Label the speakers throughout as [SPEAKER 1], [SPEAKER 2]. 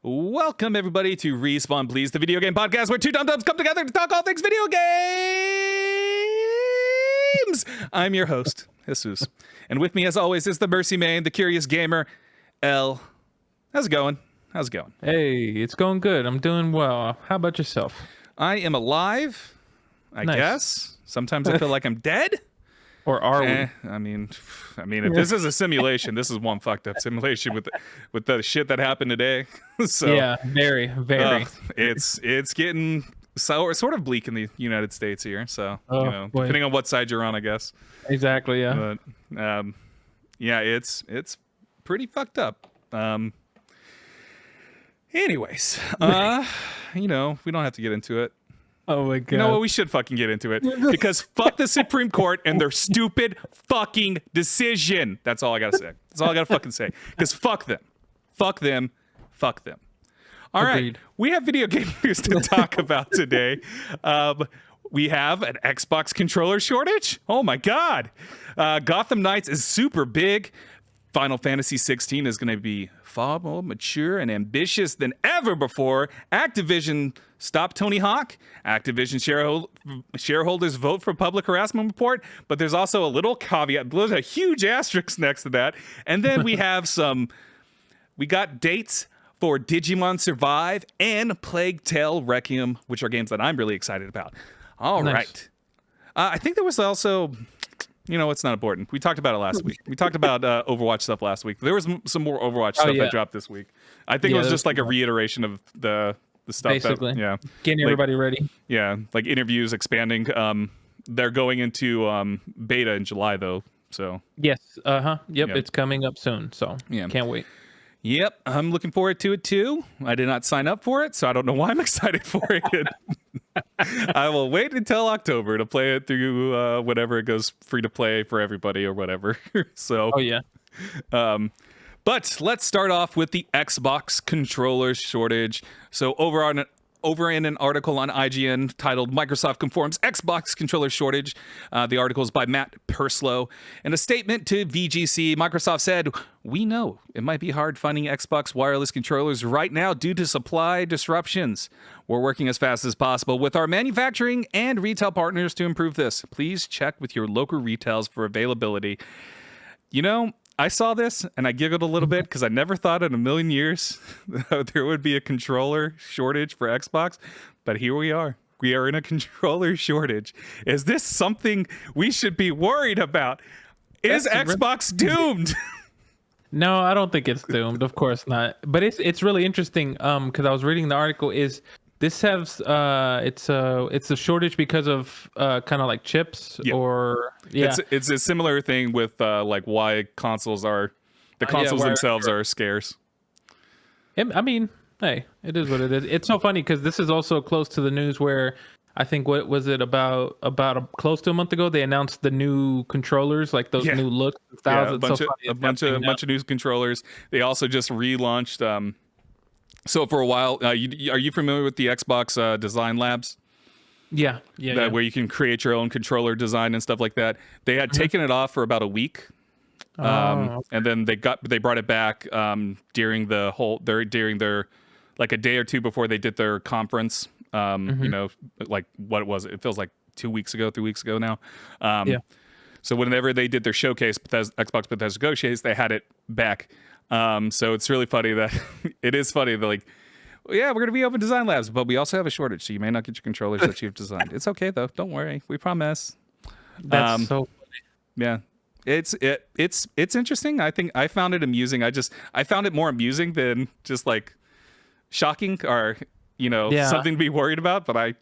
[SPEAKER 1] Welcome, everybody, to Respawn Please, the video game podcast where two dum-dums come together to talk all things video games. I'm your host, Jesus. And with me, as always, is the Mercy Main, the Curious Gamer, L. How's it going? How's it going?
[SPEAKER 2] Hey, it's going good. I'm doing well. How about yourself?
[SPEAKER 1] I am alive, I guess. Sometimes I feel like I'm dead.
[SPEAKER 2] Or are we?
[SPEAKER 1] I mean, if this is a simulation, this is one fucked up simulation with the shit that happened today. So
[SPEAKER 2] yeah, very.
[SPEAKER 1] It's getting sort of bleak in the United States here. So depending on what side you're on, I guess.
[SPEAKER 2] Exactly. Yeah.
[SPEAKER 1] But yeah, it's pretty fucked up. Anyways, we don't have to get into it.
[SPEAKER 2] Oh my god.
[SPEAKER 1] You know what? We should fucking get into it because fuck the Supreme Court and their stupid fucking decision. That's all I gotta say. That's all I gotta fucking say. Because fuck them. Fuck them. Fuck them. All
[SPEAKER 2] Agreed.
[SPEAKER 1] right. We have video game news to talk about today. We have an Xbox controller shortage. Oh my god. Gotham Knights is super big. Final Fantasy 16 is going to be far more mature and ambitious than ever before. Activision stopped Tony Hawk. Activision shareholders vote for public harassment report. But there's also a little caveat. There's a huge asterisk next to that. And then we have we got dates for Digimon Survive and Plague Tale Requiem, which are games that I'm really excited about. All right. I think there was also... it's not important. We talked about it last week. We talked about Overwatch stuff last week. There was some more Overwatch stuff that dropped this week. I think it was just like a reiteration of the stuff.
[SPEAKER 2] Basically. Getting
[SPEAKER 1] like,
[SPEAKER 2] everybody ready.
[SPEAKER 1] Yeah, like interviews expanding. They're going into beta in July, though. So
[SPEAKER 2] Yes. Yep. It's coming up soon. So can't wait.
[SPEAKER 1] Yep. I'm looking forward to it, too. I did not sign up for it, so I don't know why I'm excited for it. I will wait until October to play it through whenever it goes free to play for everybody or whatever. So, but let's start off with the Xbox controller shortage. So over in an article on IGN titled Microsoft Conforms Xbox Controller Shortage. The article is by Matt Purslow. In a statement to VGC, Microsoft said, "We know it might be hard finding Xbox wireless controllers right now due to supply disruptions. We're working as fast as possible with our manufacturing and retail partners to improve this. Please check with your local retails for availability." I saw this and I giggled a little bit because I never thought in a million years that there would be a controller shortage for Xbox. But here we are. We are in a controller shortage. Is this something we should be worried about? Is Xbox doomed?
[SPEAKER 2] No, I don't think it's doomed. Of course not. But it's really interesting because I was reading the article. This has it's a shortage because of kind of like chips or
[SPEAKER 1] it's a similar thing with like why consoles themselves are scarce.
[SPEAKER 2] I mean, hey, it is what it is. It's so funny because this is also close to the news where I think what was it about close to a month ago they announced the new controllers, like those new looks and styles.
[SPEAKER 1] A bunch of new controllers. They also just relaunched. So for a while, are you familiar with the Xbox Design Labs?
[SPEAKER 2] Yeah.
[SPEAKER 1] Where you can create your own controller design and stuff like that. They had taken it off for about a week, and then they brought it back during their like a day or two before they did their conference. Like what was it? It feels like 3 weeks ago now. So whenever they did their showcase, Xbox Bethesda showcase, they had it back. So it's really funny that like, we're going to be open Design Labs, but we also have a shortage, so you may not get your controllers that you've designed. It's okay though. Don't worry. We promise.
[SPEAKER 2] That's so funny.
[SPEAKER 1] Yeah. It's interesting. I think I found it amusing. I found it more amusing than just like shocking or, something to be worried about. But I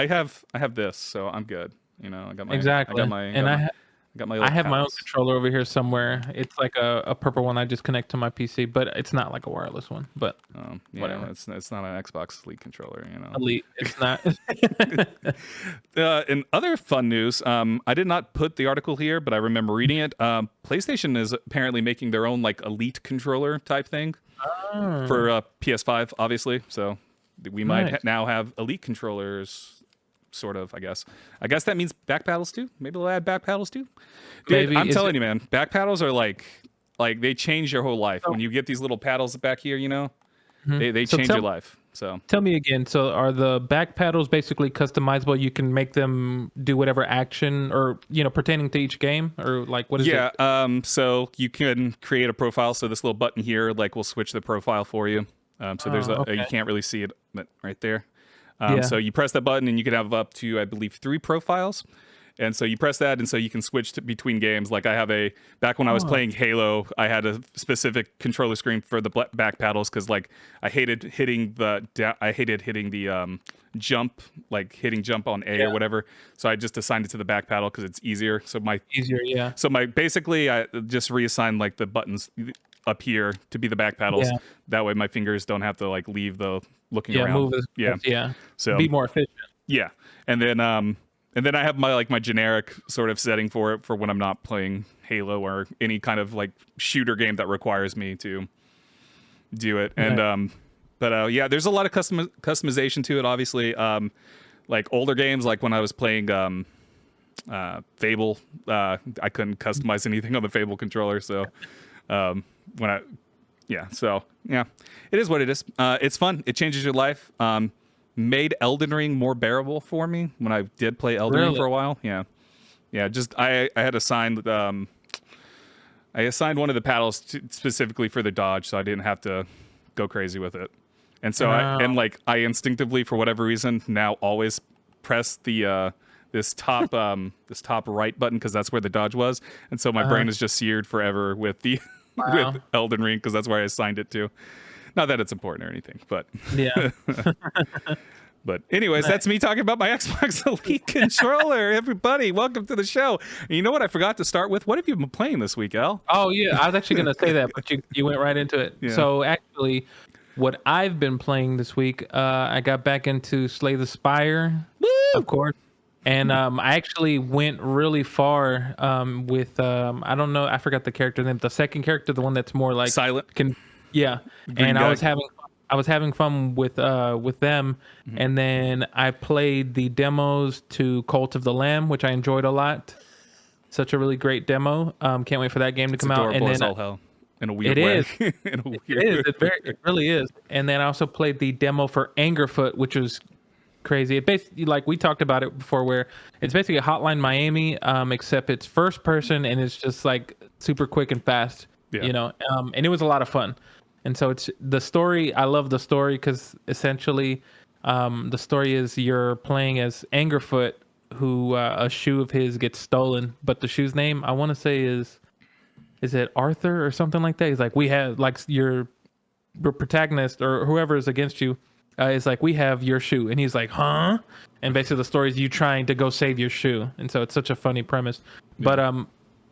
[SPEAKER 1] have this, so I'm good. I got my,
[SPEAKER 2] I have my own controller over here somewhere. It's like a purple one I just connect to my PC, but it's not like a wireless one. But whatever.
[SPEAKER 1] It's not an Xbox Elite controller.
[SPEAKER 2] Elite, it's not.
[SPEAKER 1] In other fun news, I did not put the article here, but I remember reading it. PlayStation is apparently making their own like Elite controller type thing for PS5, obviously. So we might now have Elite controllers. Sort of, I guess. I guess that means back paddles too. Maybe they'll add back paddles too. Dude, I'm telling you, man, back paddles are like like they change your whole life. When you get these little paddles back here, they
[SPEAKER 2] So
[SPEAKER 1] change your life. So
[SPEAKER 2] tell me again. So are the back paddles basically customizable? You can make them do whatever action or pertaining to each game, or like what is it?
[SPEAKER 1] So you can create a profile. So this little button here, like, will switch the profile for you. So there's you can't really see it, but right there. So you press that button and you can have up to, I believe, 3 profiles. And so you press that, and so you can switch between games. Like I have back when I was playing Halo, I had a specific controller screen for the back paddles because like I hated hitting the jump, like hitting jump on A or whatever. So I just assigned it to the back paddle because it's easier. So basically I just reassigned like the buttons up here to be the back paddles. That way my fingers don't have to like leave the looking around. So
[SPEAKER 2] be more efficient.
[SPEAKER 1] Yeah, and then I have my generic sort of setting for it for when I'm not playing Halo or any kind of like shooter game that requires me to do it. And there's a lot of customization to it. Obviously, like older games, like when I was playing Fable, I couldn't customize anything on the Fable controller. So it is what it is. It's fun. It changes your life. Made Elden Ring more bearable for me when I did play Elden Ring for a while. Just I had assigned I assigned one of the paddles specifically for the dodge, so I didn't have to go crazy with it. And so I instinctively, for whatever reason, now always press the this top right button because that's where the dodge was. And so my brain is just seared forever with the with Elden Ring because that's where I assigned it to. Not that it's important or anything, but But anyways, that's me talking about my Xbox Elite controller. Everybody, welcome to the show. And you know what I forgot to start with? What have you been playing this week, Al?
[SPEAKER 2] Oh, yeah. I was actually going to say that, but you went right into it. Yeah. So actually, what I've been playing this week, I got back into Slay the Spire, of course. And I actually went really far with, I don't know, I forgot the character name. The second character, the one that's more like...
[SPEAKER 1] Silent.
[SPEAKER 2] And guy. I was having fun with them, and then I played the demos to Cult of the Lamb, which I enjoyed a lot. Such a really great demo. Can't wait for that game to come out. And then
[SPEAKER 1] all hell in a weird way.
[SPEAKER 2] It really is. And then I also played the demo for Angerfoot, which was crazy. It basically, like we talked about it before, where it's basically a Hotline Miami, except it's first person and it's just like super quick and fast. And it was a lot of fun. And so it's the story. I love the story because essentially the story is you're playing as Angerfoot, who a shoe of his gets stolen, but the shoe's name, I want to say is it Arthur or something like that? He's like, we have, like, your protagonist or whoever is against you is like, we have your shoe. And he's like, huh? And basically the story is you trying to go save your shoe. And so it's such a funny premise. But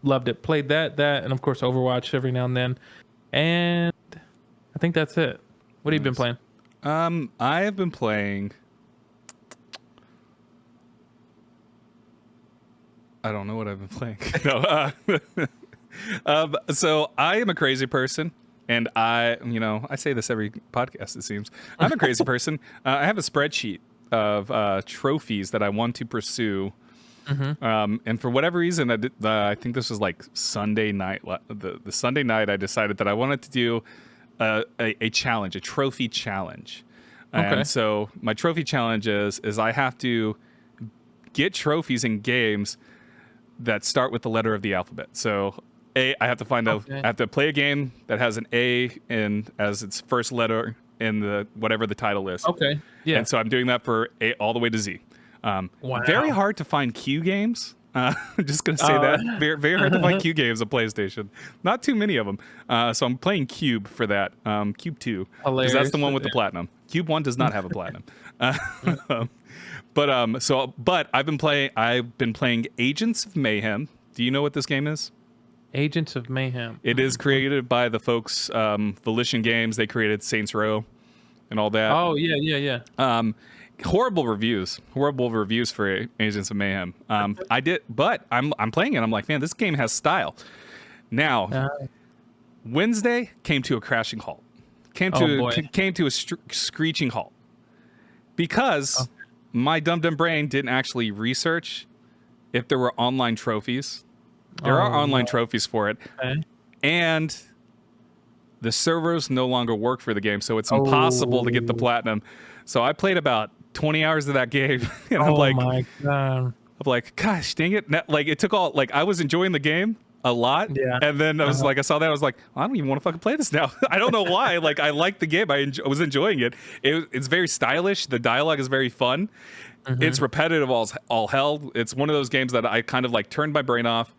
[SPEAKER 2] loved it. Played that, and of course Overwatch every now and then. And I think that's it. What have you been playing?
[SPEAKER 1] I have been playing. I don't know what I've been playing. So I am a crazy person, and I say this every podcast, it seems. I'm a crazy person. I have a spreadsheet of trophies that I want to pursue. And for whatever reason, I think this was like Sunday night. The Sunday night, I decided that I wanted to do a challenge, a trophy challenge. And so my trophy challenge is I have to get trophies in games that start with the letter of the alphabet. So I have to I have to play a game that has an A as its first letter in the whatever the title is.
[SPEAKER 2] Okay. Yeah.
[SPEAKER 1] And so I'm doing that for A all the way to Z. Very hard to find Q games. I'm just going to say that. Very, very hard to find Q games on PlayStation. Not too many of them. So I'm playing Cube for that. Cube 2. Because that's the one with the platinum. Cube 1 does not have a platinum. But I've been playing Agents of Mayhem. Do you know what this game is?
[SPEAKER 2] Agents of Mayhem.
[SPEAKER 1] It is created by the folks, Volition Games. They created Saints Row and all that.
[SPEAKER 2] Oh, yeah.
[SPEAKER 1] Horrible reviews for Agents of Mayhem. But I'm playing it. I'm like, man, this game has style. Now, Wednesday came to a crashing halt. Came to a screeching halt because my dumb brain didn't actually research if there were online trophies. There are online trophies for it, and the servers no longer work for the game, so it's impossible to get the platinum. So I played about 20 hours of that game, and I'm like,
[SPEAKER 2] my God.
[SPEAKER 1] I'm like, gosh, dang it! Like it took all. Like I was enjoying the game a lot, and then I was like, I saw that, I was like, I don't even want to fucking play this now. I don't know why. Like I liked the game, I was enjoying it. It's very stylish. The dialogue is very fun. It's repetitive all hell. It's one of those games that I kind of like turned my brain off.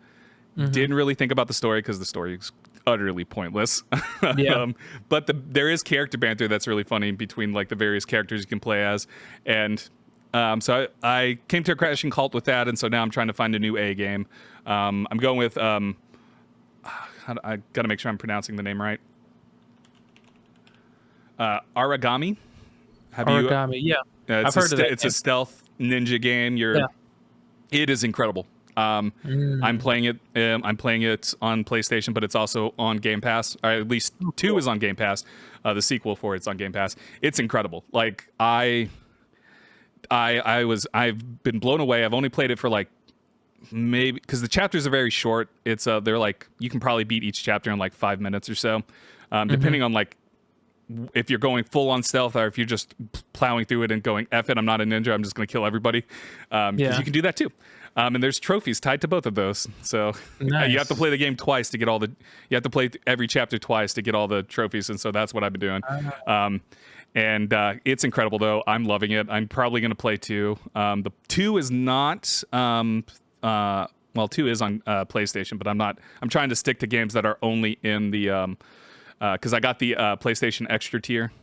[SPEAKER 1] Didn't really think about the story because the story is utterly pointless. But there is character banter that's really funny between like the various characters you can play as, and so I came to a crashing halt with that, and so now I'm trying to find a new A game. I'm going with I got to make sure I'm pronouncing the name right. Aragami.
[SPEAKER 2] Origami, yeah. I've heard of it.
[SPEAKER 1] It's a stealth ninja game. It is incredible. I'm playing it. I'm playing it on PlayStation, but it's also on Game Pass. Or at least 2 is on Game Pass. The sequel for it's on Game Pass. It's incredible. Like I've been blown away. I've only played it for like maybe because the chapters are very short. It's they're like you can probably beat each chapter in like 5 minutes or so, depending on like if you're going full on stealth or if you're just plowing through it and going F it, I'm not a ninja, I'm just going to kill everybody. Because you can do that too. And there's trophies tied to both of those. So you have to play the game twice to get all the, you have to play every chapter twice to get all the trophies. And so that's what I've been doing. And it's incredible though. I'm loving it. I'm probably going to play 2. The 2 is not, well, 2 is on PlayStation, but I'm trying to stick to games that are only in the, because I got the PlayStation Extra tier.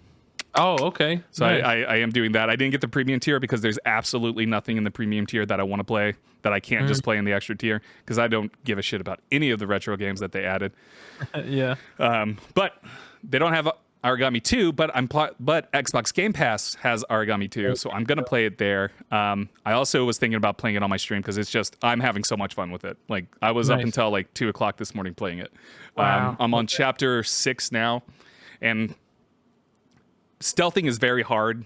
[SPEAKER 2] Oh, okay.
[SPEAKER 1] So I am doing that. I didn't get the premium tier because there's absolutely nothing in the premium tier that I want to play that I can't just play in the extra tier because I don't give a shit about any of the retro games that they added. But they don't have Origami 2, but Xbox Game Pass has Origami 2, so I'm going to play it there. I also was thinking about playing it on my stream because it's just, I'm having so much fun with it. Like, I was up until like 2 o'clock this morning playing it.
[SPEAKER 2] Wow.
[SPEAKER 1] I'm on chapter 6 now, and stealthing is very hard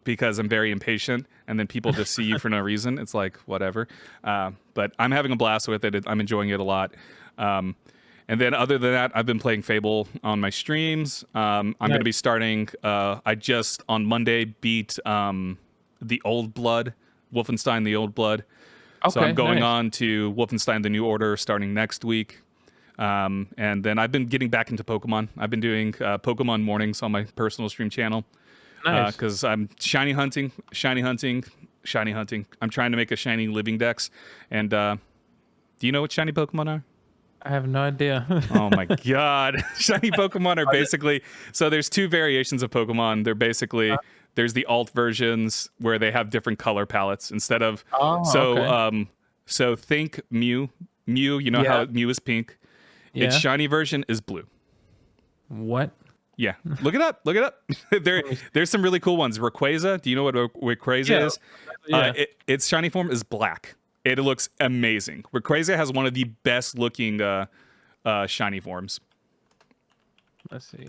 [SPEAKER 1] because I'm very impatient, and then people just see you for no reason. It's like, whatever. But I'm having a blast with it. I'm enjoying it a lot. And then other than that, I've been playing Fable on my streams. I'm going to be starting, I just on Monday beat the Old Blood, Wolfenstein the Old Blood. So I'm going on to Wolfenstein the New Order starting next week. And then I've been getting back into Pokemon. I've been doing Pokemon mornings on my personal stream channel. Because I'm shiny hunting. I'm trying to make a shiny living dex. And do you know what shiny Pokemon are?
[SPEAKER 2] I have no idea.
[SPEAKER 1] Oh my god. Shiny Pokemon are basically, so there's 2 variations of Pokemon. They're basically, there's the alt versions where they have different color palettes instead of, so think Mew. You know how Mew is pink. Its shiny version is blue.
[SPEAKER 2] What?
[SPEAKER 1] Yeah, look it up. There's some really cool ones. Rayquaza, do you know what Rayquaza is? Its shiny form is black. It looks amazing. Rayquaza has one of the best looking shiny forms.
[SPEAKER 2] Let's see.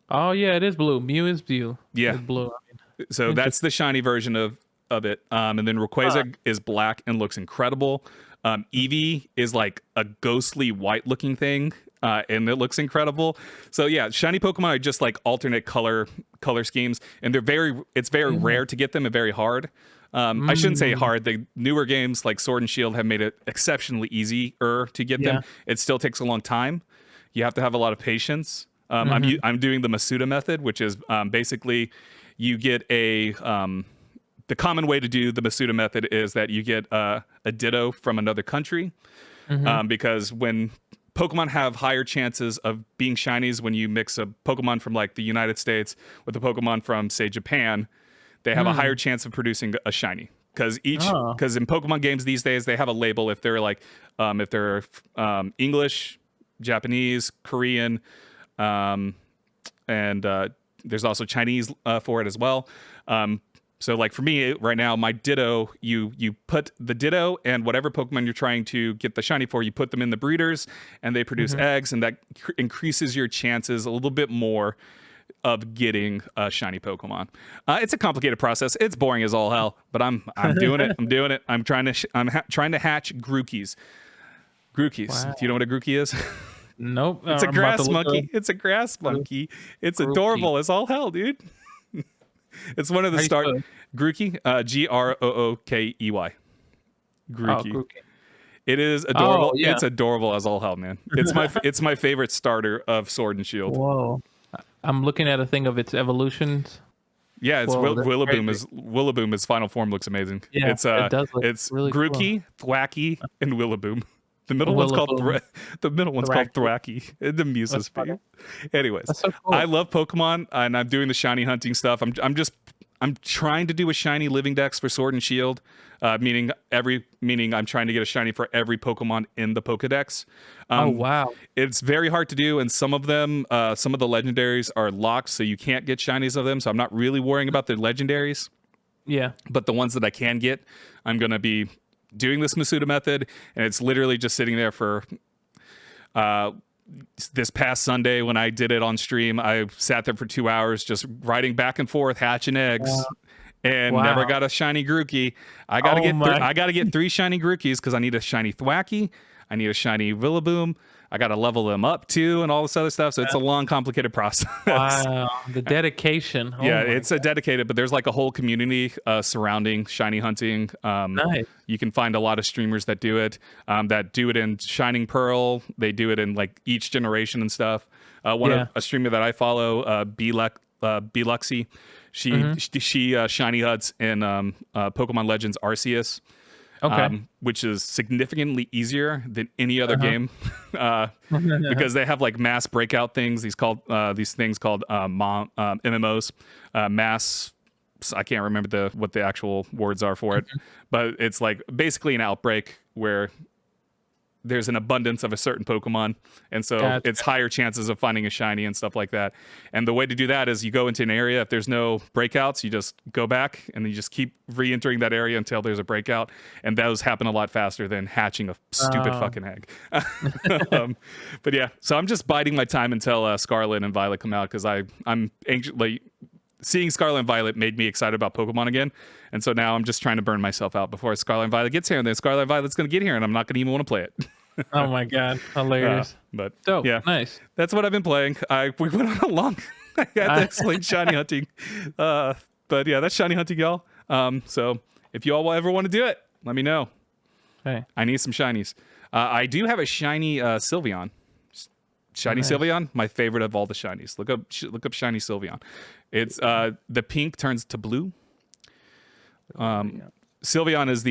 [SPEAKER 2] Oh yeah, it is blue. Mew is blue.
[SPEAKER 1] Yeah,
[SPEAKER 2] it's blue.
[SPEAKER 1] So that's the shiny version of it. And then Rayquaza is black and looks incredible. Eevee is like a ghostly white looking thing. And it looks incredible. So yeah, shiny Pokemon are just like alternate color schemes, and it's very rare to get them and very hard. I shouldn't say hard. The newer games like Sword and Shield have made it exceptionally easier to get them. It still takes a long time. You have to have a lot of patience. I'm doing the Masuda Method, which is basically you get the common way to do the Masuda Method is that you get a Ditto from another country, because when Pokemon have higher chances of being shinies when you mix a Pokemon from like the United States with a Pokemon from say Japan, they have a higher chance of producing a shiny. Because in Pokemon games these days they have a label if they're like English, Japanese, Korean, and there's also Chinese for it as well. So like for me right now, my Ditto, you put the Ditto and whatever Pokemon you're trying to get the shiny for, you put them in the breeders and they produce eggs, and that increases your chances a little bit more of getting a shiny Pokemon. It's a complicated process. It's boring as all hell, but I'm doing it. I'm doing it. I'm trying to hatch Grookies. Wow. Do you know what a Grookie is?
[SPEAKER 2] Nope.
[SPEAKER 1] It's a
[SPEAKER 2] I'm about to
[SPEAKER 1] grass
[SPEAKER 2] look it up.
[SPEAKER 1] monkey. It's a grass monkey. It's
[SPEAKER 2] Grookey.
[SPEAKER 1] adorable as all hell, dude. It's one of the
[SPEAKER 2] How you
[SPEAKER 1] start
[SPEAKER 2] spell it?
[SPEAKER 1] Grookey, Grookey.
[SPEAKER 2] Oh,
[SPEAKER 1] Grookey.
[SPEAKER 2] Grookey.
[SPEAKER 1] It is adorable.
[SPEAKER 2] Oh, yeah.
[SPEAKER 1] It's adorable as all hell, man. It's my favorite starter of Sword and Shield.
[SPEAKER 2] Whoa. I'm looking at a thing of its evolutions.
[SPEAKER 1] Yeah, it's
[SPEAKER 2] Whoa, that's
[SPEAKER 1] Willaboom.
[SPEAKER 2] crazy.
[SPEAKER 1] His final form looks amazing.
[SPEAKER 2] Yeah,
[SPEAKER 1] It's
[SPEAKER 2] it does look
[SPEAKER 1] it's
[SPEAKER 2] really cool.
[SPEAKER 1] Grookey, Thwacky, and Willaboom. The middle one's called
[SPEAKER 2] Willaboom.
[SPEAKER 1] Thwacky. It amuses
[SPEAKER 2] That's
[SPEAKER 1] me. Anyways,
[SPEAKER 2] That's so cool.
[SPEAKER 1] I love Pokemon, and I'm doing the shiny hunting stuff. I'm trying to do a shiny living dex for Sword and Shield, meaning I'm trying to get a shiny for every Pokemon in the Pokedex.
[SPEAKER 2] Oh wow.
[SPEAKER 1] It's very hard to do, and some of them, some of the legendaries are locked, so you can't get shinies of them. So I'm not really worrying about the legendaries.
[SPEAKER 2] Yeah.
[SPEAKER 1] But the ones that I can get, I'm gonna be doing this Masuda method, and it's literally just sitting there for. This past Sunday when I did it on stream, I sat there for 2 hours just riding back and forth, hatching eggs, and
[SPEAKER 2] Wow.
[SPEAKER 1] never got a shiny Grookey. I gotta get 3 shiny Grookeys because I need a shiny Thwacky, I need a shiny Villaboom, I gotta level them up too, and all this other stuff. So it's a long, complicated process.
[SPEAKER 2] Wow. The dedication. Oh
[SPEAKER 1] Yeah,
[SPEAKER 2] my
[SPEAKER 1] it's a dedicated, but there's like a whole community surrounding shiny hunting.
[SPEAKER 2] Nice.
[SPEAKER 1] You can find a lot of streamers that do it in Shining Pearl. They do it in like each generation and stuff. A streamer that I follow, Bluxy, she shiny huts in Pokemon Legends Arceus.
[SPEAKER 2] Okay.
[SPEAKER 1] Which is significantly easier than any other game because they have like mass breakout things. These things called MMOs, mass. I can't remember what the actual words are for it, but it's like basically an outbreak where there's an abundance of a certain Pokemon, and so
[SPEAKER 2] Gotcha.
[SPEAKER 1] it's higher chances of finding a shiny and stuff like that. And the way to do that is you go into an area. If there's no breakouts, you just go back and then you just keep re-entering that area until there's a breakout. And those happen a lot faster than hatching a stupid fucking egg. But yeah, so I'm just biding my time until Scarlet and Violet come out because I'm anxious. Like, seeing Scarlet and Violet made me excited about Pokemon again. And so now I'm just trying to burn myself out before Scarlet and Violet gets here. And then Scarlet and Violet's going to get here and I'm not going to even want to play it.
[SPEAKER 2] Oh my god. Hilarious.
[SPEAKER 1] But
[SPEAKER 2] Dope.
[SPEAKER 1] yeah,
[SPEAKER 2] Nice.
[SPEAKER 1] that's what I've been playing. We went on a long. I had to explain shiny hunting. But yeah, that's shiny hunting, y'all. So if you all ever want to do it, let me know.
[SPEAKER 2] Hey.
[SPEAKER 1] I need some shinies. I do have a shiny Sylveon. Shiny
[SPEAKER 2] Nice.
[SPEAKER 1] Sylveon, my favorite of all the shinies. Look up shiny Sylveon. It's the pink turns to blue. Sylveon is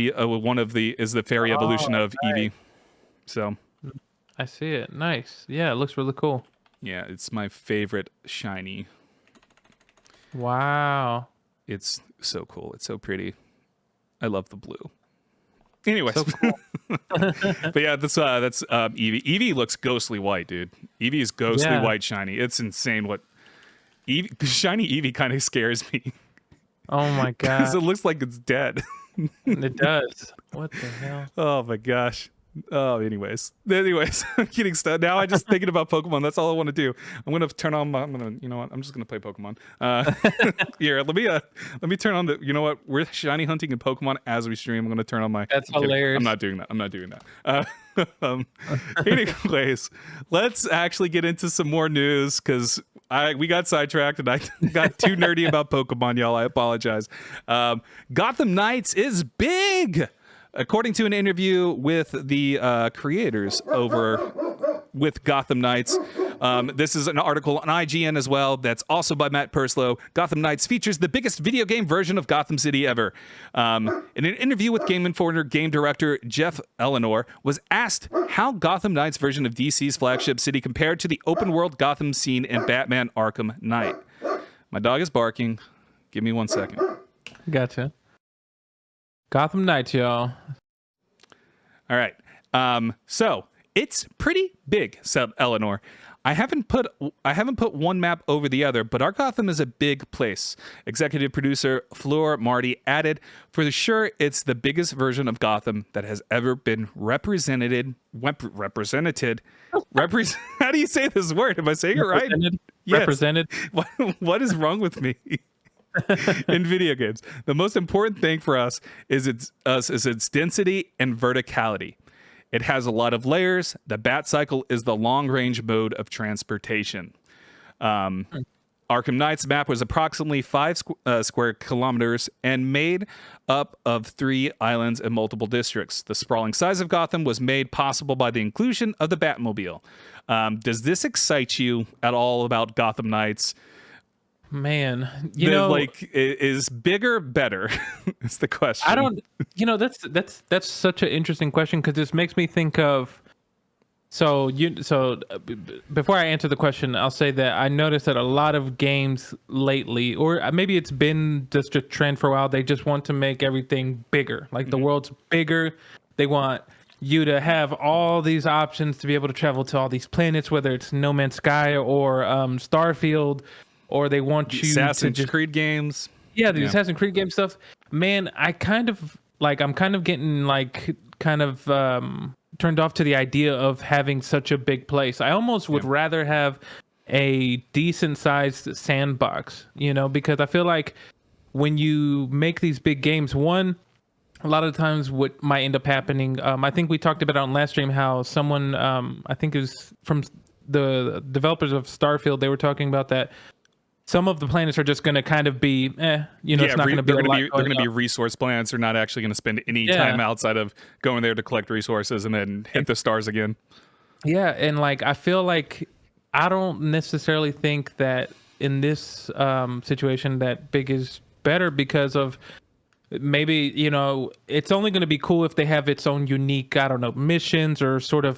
[SPEAKER 1] the fairy evolution of Eevee. So
[SPEAKER 2] I see it. Nice. Yeah, it looks really cool.
[SPEAKER 1] yeah, it's my favorite shiny.
[SPEAKER 2] Wow.
[SPEAKER 1] It's so cool. It's so pretty. I love the blue. Anyways,
[SPEAKER 2] So cool.
[SPEAKER 1] but yeah, that's Eevee. Eevee looks ghostly white, dude. Eevee is ghostly white shiny. It's insane what shiny Eevee kind of scares me
[SPEAKER 2] Oh my
[SPEAKER 1] because
[SPEAKER 2] god.
[SPEAKER 1] it looks like it's dead.
[SPEAKER 2] It does. What the hell?
[SPEAKER 1] Oh my gosh. Oh, anyways, I'm getting stuck. Now I'm just thinking about Pokemon. That's all I want to do. I'm gonna turn on you know what? I'm just gonna play Pokemon. Here, let me turn on you know what? We're shiny hunting in Pokemon as we stream. I'm gonna turn on my.
[SPEAKER 2] That's
[SPEAKER 1] I'm kidding.
[SPEAKER 2] hilarious.
[SPEAKER 1] I'm not doing that. Anyways, let's actually get into some more news because we got sidetracked and I got too nerdy about Pokemon, y'all. I apologize. Gotham Knights is big. According to an interview with the creators over with Gotham Knights, this is an article on IGN as well that's also by Matt Purslow. Gotham Knights features the biggest video game version of Gotham City ever. In an interview with Game Informer, game director Jeff Eleanor was asked how Gotham Knights' version of DC's flagship city compared to the open-world Gotham scene in Batman Arkham Knight. My dog is barking. Give me 1 second.
[SPEAKER 2] Gotcha. Gotham Knights, y'all.
[SPEAKER 1] All right. So it's pretty big, said Eleanor. I haven't put one map over the other, but our Gotham is a big place. Executive producer Fleur Marty added, for sure, it's the biggest version of Gotham that has ever been represented. How do you say this word? Am I saying it right? Yes.
[SPEAKER 2] Represented.
[SPEAKER 1] What is wrong with me? In video games, the most important thing for us is its density and verticality. It has a lot of layers. The Bat Cycle is the long-range mode of transportation. Arkham Knight's map was approximately 5 square kilometers and made up of 3 islands and multiple districts. The sprawling size of Gotham was made possible by the inclusion of the Batmobile. Does this excite you at all about Gotham Knights?
[SPEAKER 2] Man, you know,
[SPEAKER 1] like, is bigger better? Is the question.
[SPEAKER 2] I don't. You know, that's such an interesting question because this makes me think of. Before I answer the question, I'll say that I noticed that a lot of games lately, or maybe it's been just a trend for a while, they just want to make everything bigger. Like the world's bigger. They want you to have all these options to be able to travel to all these planets, whether it's No Man's Sky or Starfield, or they want you
[SPEAKER 1] Assassin's
[SPEAKER 2] to
[SPEAKER 1] Creed games.
[SPEAKER 2] Yeah, the Assassin's Creed game stuff. Man, I'm kind of getting turned off to the idea of having such a big place. I almost would rather have a decent sized sandbox, you know, because I feel like when you make these big games, one, a lot of times what might end up happening, I think we talked about it on last stream, how someone, I think it was from the developers of Starfield, they were talking about that some of the planets are just going to kind of be, it's not going to be.
[SPEAKER 1] They're going to be resource planets. They're not actually going to spend any time outside of going there to collect resources and then hit the stars again.
[SPEAKER 2] Yeah, and like I feel like I don't necessarily think that in this situation that big is better because of maybe, you know, it's only going to be cool if they have its own unique, I don't know, missions or sort of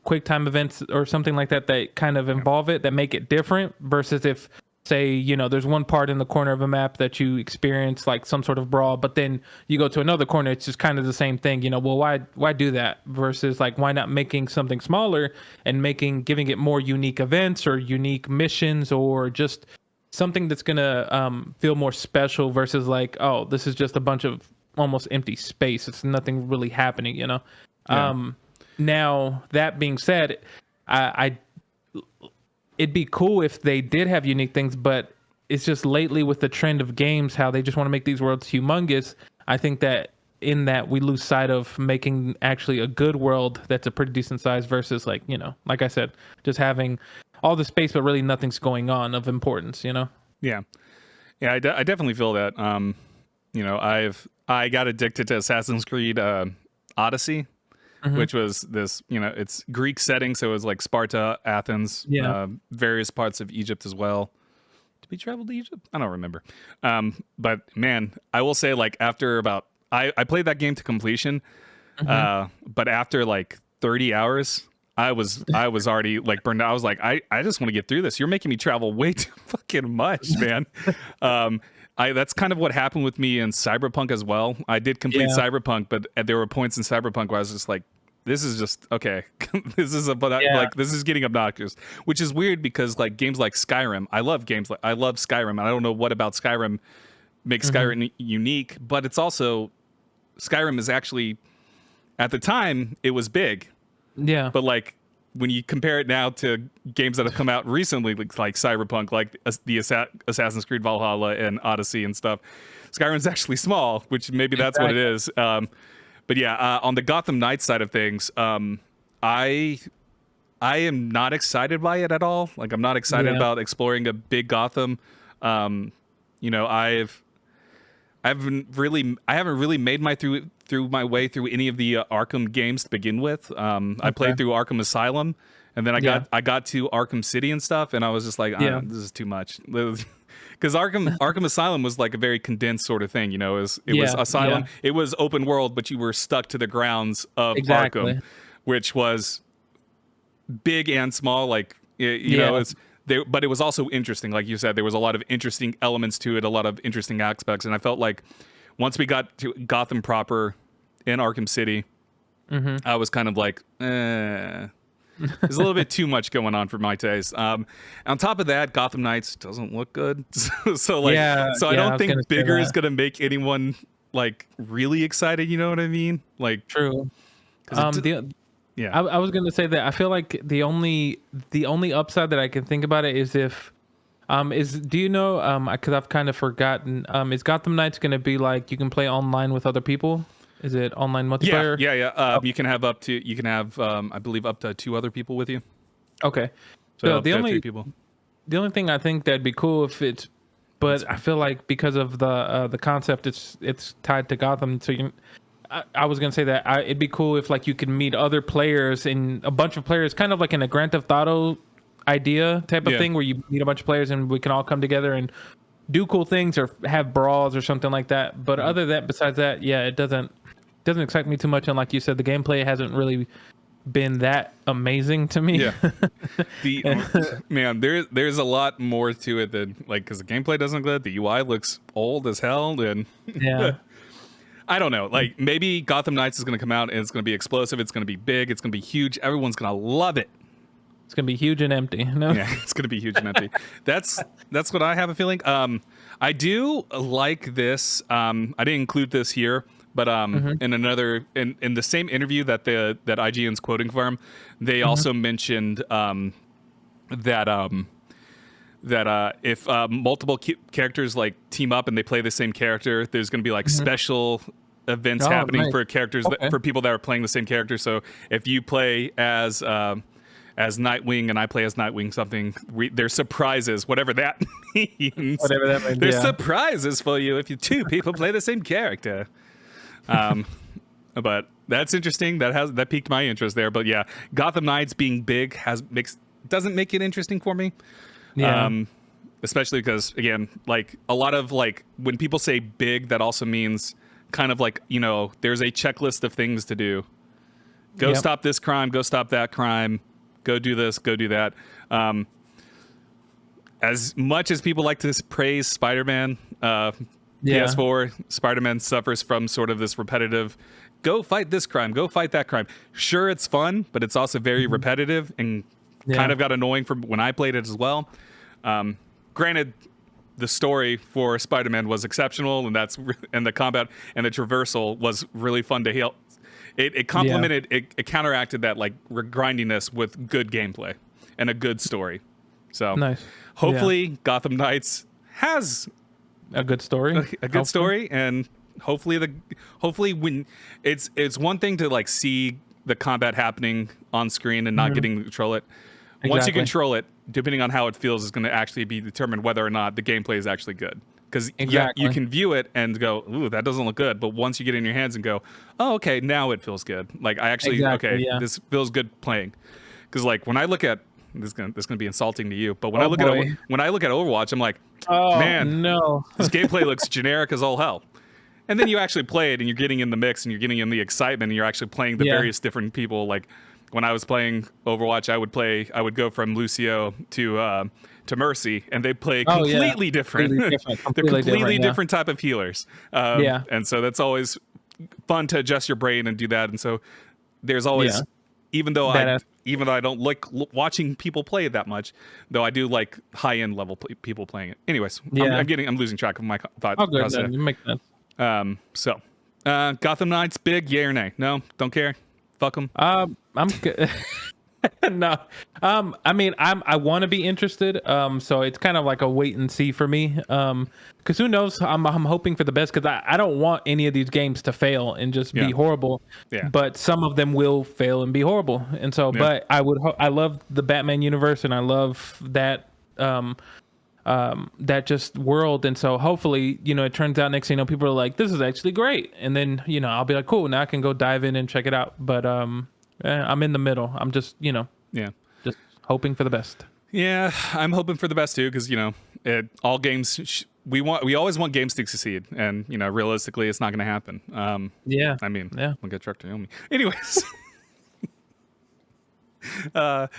[SPEAKER 2] quick time events or something like that that kind of involve it, that make it different versus if, say, you know, there's one part in the corner of a map that you experience like some sort of brawl, but then you go to another corner, it's just kind of the same thing, you know. Well, why do that versus like why not making something smaller and giving it more unique events or unique missions or just something that's gonna feel more special versus like, oh, this is just a bunch of almost empty space. It's nothing really happening, you know. Now that being said, it'd be cool if they did have unique things, but it's just lately with the trend of games, how they just want to make these worlds humongous. I think that in that we lose sight of making actually a good world that's a pretty decent size versus like, you know, like I said, just having all the space, but really nothing's going on of importance, you know?
[SPEAKER 1] Yeah. Yeah. I definitely feel that, you know, I got addicted to Assassin's Creed, Odyssey. Which was this, you know, it's Greek setting, so it was like Sparta, Athens, various parts of Egypt as well. Did we travel to Egypt? I don't remember. But man, I will say, like, after about I played that game to completion, but after like 30 hours, I was already like burned out. I was like, I just want to get through this. You're making me travel way too fucking much, man. That's kind of what happened with me in Cyberpunk as well. I did complete Cyberpunk, but there were points in Cyberpunk where I was just like, this is just okay. This is like this is getting obnoxious, which is weird because like games like Skyrim, I love Skyrim, and I don't know what about Skyrim makes Skyrim unique, but it's also Skyrim is actually at the time it was big. Yeah. But like when you compare it now to games that have come out recently, like Cyberpunk, like the Assassin's Creed Valhalla and Odyssey and stuff, Skyrim's actually small, which maybe that's what it is. But yeah, on the Gotham Knights side of things, I am not excited by it at all. Like I'm not excited about exploring a big Gotham. You know, I haven't really made my way through any of the Arkham games to begin with. I played through Arkham Asylum, and then I got to Arkham City and stuff, and I was just like, this is too much. Because Arkham Asylum was like a very condensed sort of thing, you know. It was Asylum. It was open world, but you were stuck to the grounds of Arkham, which was big and small. Like you know, but it was also interesting. Like you said, there was a lot of interesting elements to it, a lot of interesting aspects, and I felt like once we got to Gotham proper in Arkham City, I was kind of like, there's a little bit too much going on for my taste. On top of that, Gotham Knights doesn't look good. So I don't think bigger is going to make anyone like really excited. You know what I mean? Like
[SPEAKER 2] true. I was going to say that I feel like the only upside that I can think about it is if do you know because I've kind of forgotten, is Gotham Knights going to be like you can play online with other people? Is it online
[SPEAKER 1] Yeah,
[SPEAKER 2] multiplayer?
[SPEAKER 1] yeah. You can have I believe up to 2 other people with you.
[SPEAKER 2] Okay.
[SPEAKER 1] So
[SPEAKER 2] So
[SPEAKER 1] up to 3 people.
[SPEAKER 2] the only thing I think that'd be cool if it's, but I feel like because of the concept, it's tied to Gotham. So I was gonna say that it'd be cool if like you could meet other players and a bunch of players, kind of like in a Grand Theft Auto idea type of
[SPEAKER 1] Yeah.
[SPEAKER 2] thing, where you meet a bunch of players and we can all come together and do cool things or have brawls or something like that. But other than that, besides that, yeah, it doesn't excite me too much. And like you said, the gameplay hasn't really been that amazing to me.
[SPEAKER 1] Yeah. Man, there's a lot more to it than like, because the gameplay doesn't look good. The UI looks old as hell, and
[SPEAKER 2] Yeah.
[SPEAKER 1] I don't know. Like maybe Gotham Knights is going to come out and it's going to be explosive. It's going to be big. It's going to be huge. Everyone's going to love it.
[SPEAKER 2] It's gonna be huge and empty. No.
[SPEAKER 1] Yeah, it's going to be huge and empty. That's what I have a feeling. I do like this. I didn't include this here, but in another in the same interview that IGN's quoting from, they also mentioned that if multiple characters like team up and they play the same character, there's going to be like special events happening
[SPEAKER 2] nice.
[SPEAKER 1] for characters for people that are playing the same character. So if you play as Nightwing and I play as Nightwing, there's surprises, whatever that means.
[SPEAKER 2] Whatever that means.
[SPEAKER 1] There's surprises for you if you 2 people play the same character. But that's interesting. That piqued my interest there. But yeah, Gotham Knights being big doesn't make it interesting for me.
[SPEAKER 2] Yeah.
[SPEAKER 1] Especially because again, like a lot of like when people say big, that also means kind of like, there's a checklist of things to do. Go stop this crime, go stop that crime, go do this, go do that. As much as people like to praise Spider-Man, PS4, Spider-Man suffers from sort of this repetitive, go fight this crime, go fight that crime. Sure, it's fun, but it's also very repetitive and kind of got annoying for when I played it as well. Granted, the story for Spider-Man was exceptional, and the combat and the traversal was really fun to heal. It complemented, it counteracted that like grindiness with good gameplay and a good story. So
[SPEAKER 2] nice.
[SPEAKER 1] Hopefully Gotham Knights has
[SPEAKER 2] a good story,
[SPEAKER 1] story, and hopefully when it's one thing to like see the combat happening on screen and not getting to control it.
[SPEAKER 2] Exactly.
[SPEAKER 1] Once you control it, depending on how it feels, is going to actually be determined whether or not the gameplay is actually good. Because you can view it and go, ooh, that doesn't look good. But once you get it in your hands and go, oh, okay, now it feels good. Like I actually, this feels good playing. Because like when I look at this, is gonna be insulting to you. But when I look at Overwatch, I'm like, man,
[SPEAKER 2] no,
[SPEAKER 1] this gameplay looks generic as all hell. And then you actually play it, and you're getting in the mix, and you're getting in the excitement, and you're actually playing the various different people. Like when I was playing Overwatch, I would go from Lucio to Mercy, and they play completely different. They're completely different type of healers. And so that's always fun to adjust your brain and do that. And so there's always, even though I don't like watching people play it that much, though I do like high end level people playing it. Anyways, I'm losing track of my thought process.
[SPEAKER 2] You make sense.
[SPEAKER 1] Gotham Knights, big, yay or nay? No, don't care. Fuck them.
[SPEAKER 2] I'm no. I mean, I want to be interested. So it's kind of like a wait and see for me. Because who knows? I'm hoping for the best because I don't want any of these games to fail and just be horrible.
[SPEAKER 1] Yeah.
[SPEAKER 2] But some of them will fail and be horrible. And so, but I love the Batman universe and I love that that just world. And so hopefully, it turns out next thing people are like, this is actually great. And then, I'll be like, cool, now I can go dive in and check it out. But I'm in the middle. I'm just, just hoping for the best.
[SPEAKER 1] Yeah, I'm hoping for the best too, because all games we always want games to succeed, and realistically, it's not going to happen. I mean, we'll get truck to me. Anyways,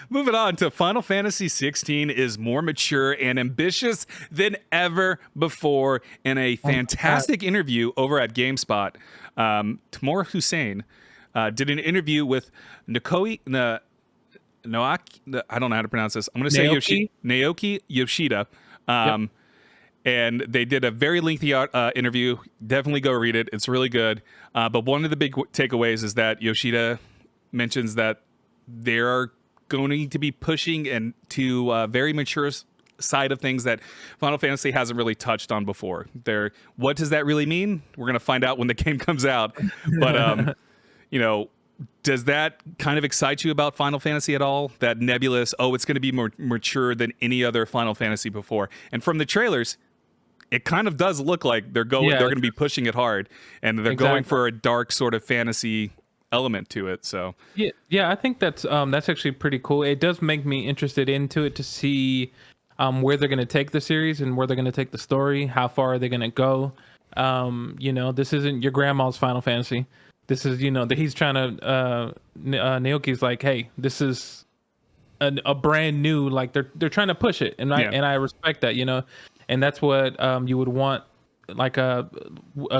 [SPEAKER 1] moving on to Final Fantasy 16 is more mature and ambitious than ever before. In a fantastic interview over at GameSpot, Tamora Hussein did an interview with Naoki. I don't know how to pronounce this. I'm going to say Naoki Yoshida. And they did a very lengthy interview. Definitely go read it. It's really good. But one of the big takeaways is that Yoshida mentions that they're going to be pushing into very mature side of things that Final Fantasy hasn't really touched on before. What does that really mean? We're gonna find out when the game comes out. But you know, does that kind of excite you about Final Fantasy at all? That nebulous, it's going to be more mature than any other Final Fantasy before. And from the trailers, it kind of does look like they're going to be pushing it hard, and they're going for a dark sort of fantasy element to it. So
[SPEAKER 2] yeah, I think that's actually pretty cool. It does make me interested into it to see where they're going to take the series and where they're going to take the story. How far are they going to go? You know, this isn't your grandma's Final Fantasy. This is, you know, that he's trying to Naoki's like, hey, this is a brand new, like they're trying to push it, and I respect that, you know, and that's what you would want like a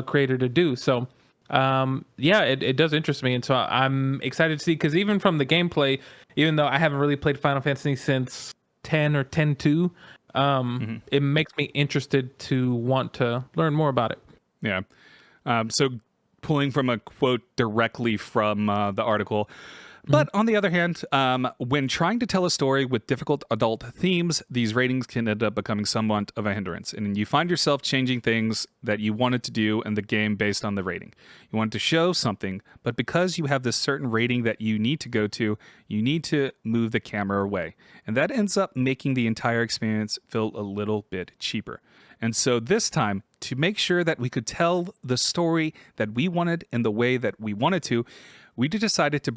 [SPEAKER 2] creator to do. So it does interest me, and so I'm excited to see, because even from the gameplay, even though I haven't really played Final Fantasy since 10 or 10.2, it makes me interested to want to learn more about it.
[SPEAKER 1] Yeah. So pulling from a quote directly from the article. But on the other hand, when trying to tell a story with difficult adult themes, these ratings can end up becoming somewhat of a hindrance. And you find yourself changing things that you wanted to do in the game based on the rating. You want to show something, but because you have this certain rating that you need to go to, you need to move the camera away. And that ends up making the entire experience feel a little bit cheaper. And so this time, to make sure that we could tell the story that we wanted in the way that we wanted to, we decided to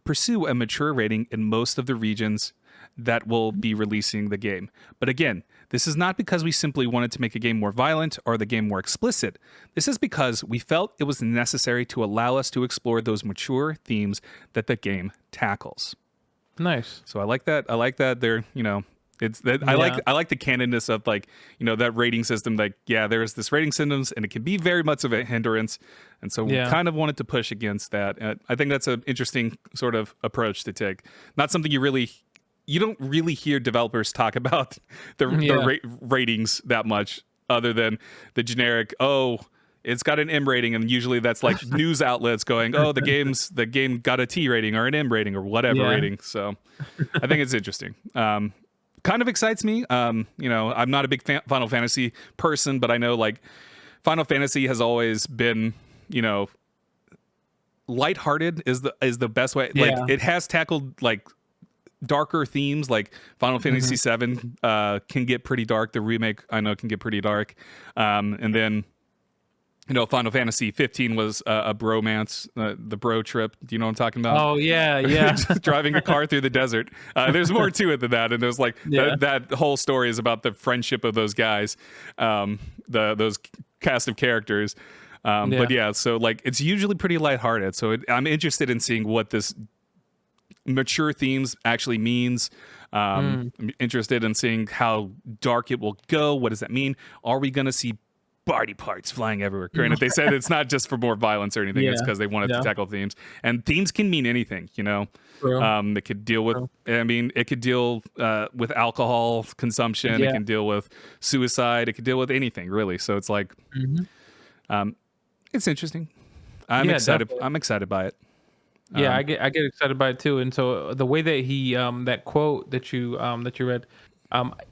[SPEAKER 1] pursue a mature rating in most of the regions that will be releasing the game. But again, this is not because we simply wanted to make a game more violent or the game more explicit. This is because we felt it was necessary to allow us to explore those mature themes that the game tackles.
[SPEAKER 2] Nice.
[SPEAKER 1] So I like that. I like that they're, you know, it's that I like the canonness of, like, you know, that rating system. Like, there's this rating systems, and it can be very much of a hindrance, and so we kind of wanted to push against that. I think that's an interesting sort of approach to take. Not something you don't really hear developers talk about the ratings that much, other than the generic, it's got an M rating, and usually that's like news outlets going, the game got a T rating or an M rating or whatever rating. So I think it's interesting. Kind of excites me. You know, I'm not a big Final Fantasy person, but I know, like, Final Fantasy has always been, you know, lighthearted is the best way. Like, it has tackled, like, darker themes. Like Final Fantasy 7 can get pretty dark. The remake, I know, can get pretty dark. And then, you know, Final Fantasy 15 was a bromance, the bro trip. Do you know what I'm talking about?
[SPEAKER 2] Oh, yeah.
[SPEAKER 1] Just driving a car through the desert. There's more to it than that. And there's like that whole story is about the friendship of those guys, those cast of characters. But so like it's usually pretty lighthearted. So I'm interested in seeing what this mature themes actually means. I'm interested in seeing how dark it will go. What does that mean? Are we going to see body parts flying everywhere? Granted, they said it's not just for more violence or anything. It's because they wanted to tackle themes, and themes can mean anything, you know. It could deal with it could deal with alcohol consumption. It can deal with suicide. It could deal with anything, really. So it's like it's interesting. I'm excited. Definitely. I'm excited by it.
[SPEAKER 2] I get excited by it too. And so the way that he that quote that you read,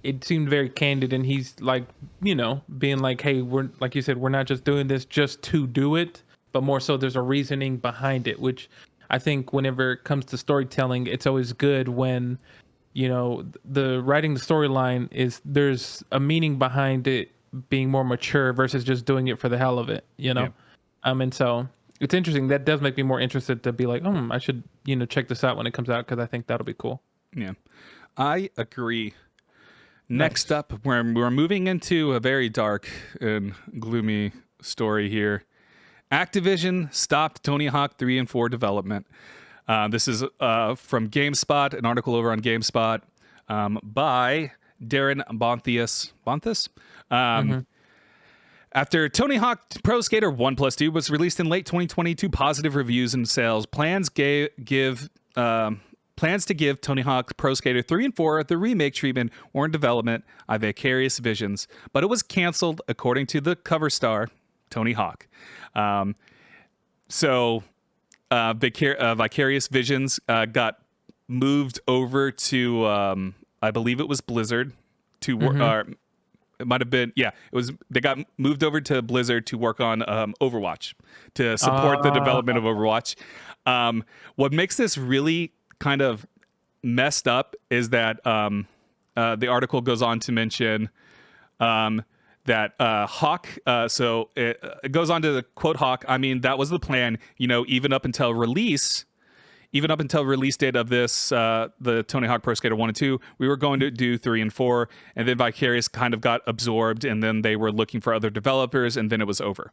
[SPEAKER 2] it seemed very candid, and he's like, you know, being like, hey, we're, like you said, we're not just doing this just to do it, but more so there's a reasoning behind it, which I think whenever it comes to storytelling, it's always good when, you know, the writing the storyline is there's a meaning behind it being more mature versus just doing it for the hell of it, you know? And so it's interesting. That does make me more interested to be like, I should, you know, check this out when it comes out, because I think that'll be cool.
[SPEAKER 1] Yeah, I agree. Next up, we're moving into a very dark and gloomy story here. Activision stopped Tony Hawk 3 and 4 development. This is from GameSpot, an article over on GameSpot by Darren Bonthus. After Tony Hawk Pro Skater 1+2 was released in late 2020 to positive reviews and sales, plans to give Tony Hawk Pro Skater 3 and 4 the remake treatment were in development by Vicarious Visions, but it was canceled, according to the cover star, Tony Hawk. Vicarious Visions got moved over to, I believe it was Blizzard. to work.
[SPEAKER 2] Mm-hmm.
[SPEAKER 1] It might have been, yeah. It was they got moved over to Blizzard to work on Overwatch to support the development of Overwatch. What makes this really kind of messed up is that the article goes on to mention that Hawk. So it goes on to the quote Hawk. I mean, that was the plan. Even up until release. Even up until release date of this, the Tony Hawk Pro Skater 1 and 2, we were going to do 3 and 4, and then Vicarious kind of got absorbed, and then they were looking for other developers, and then it was over.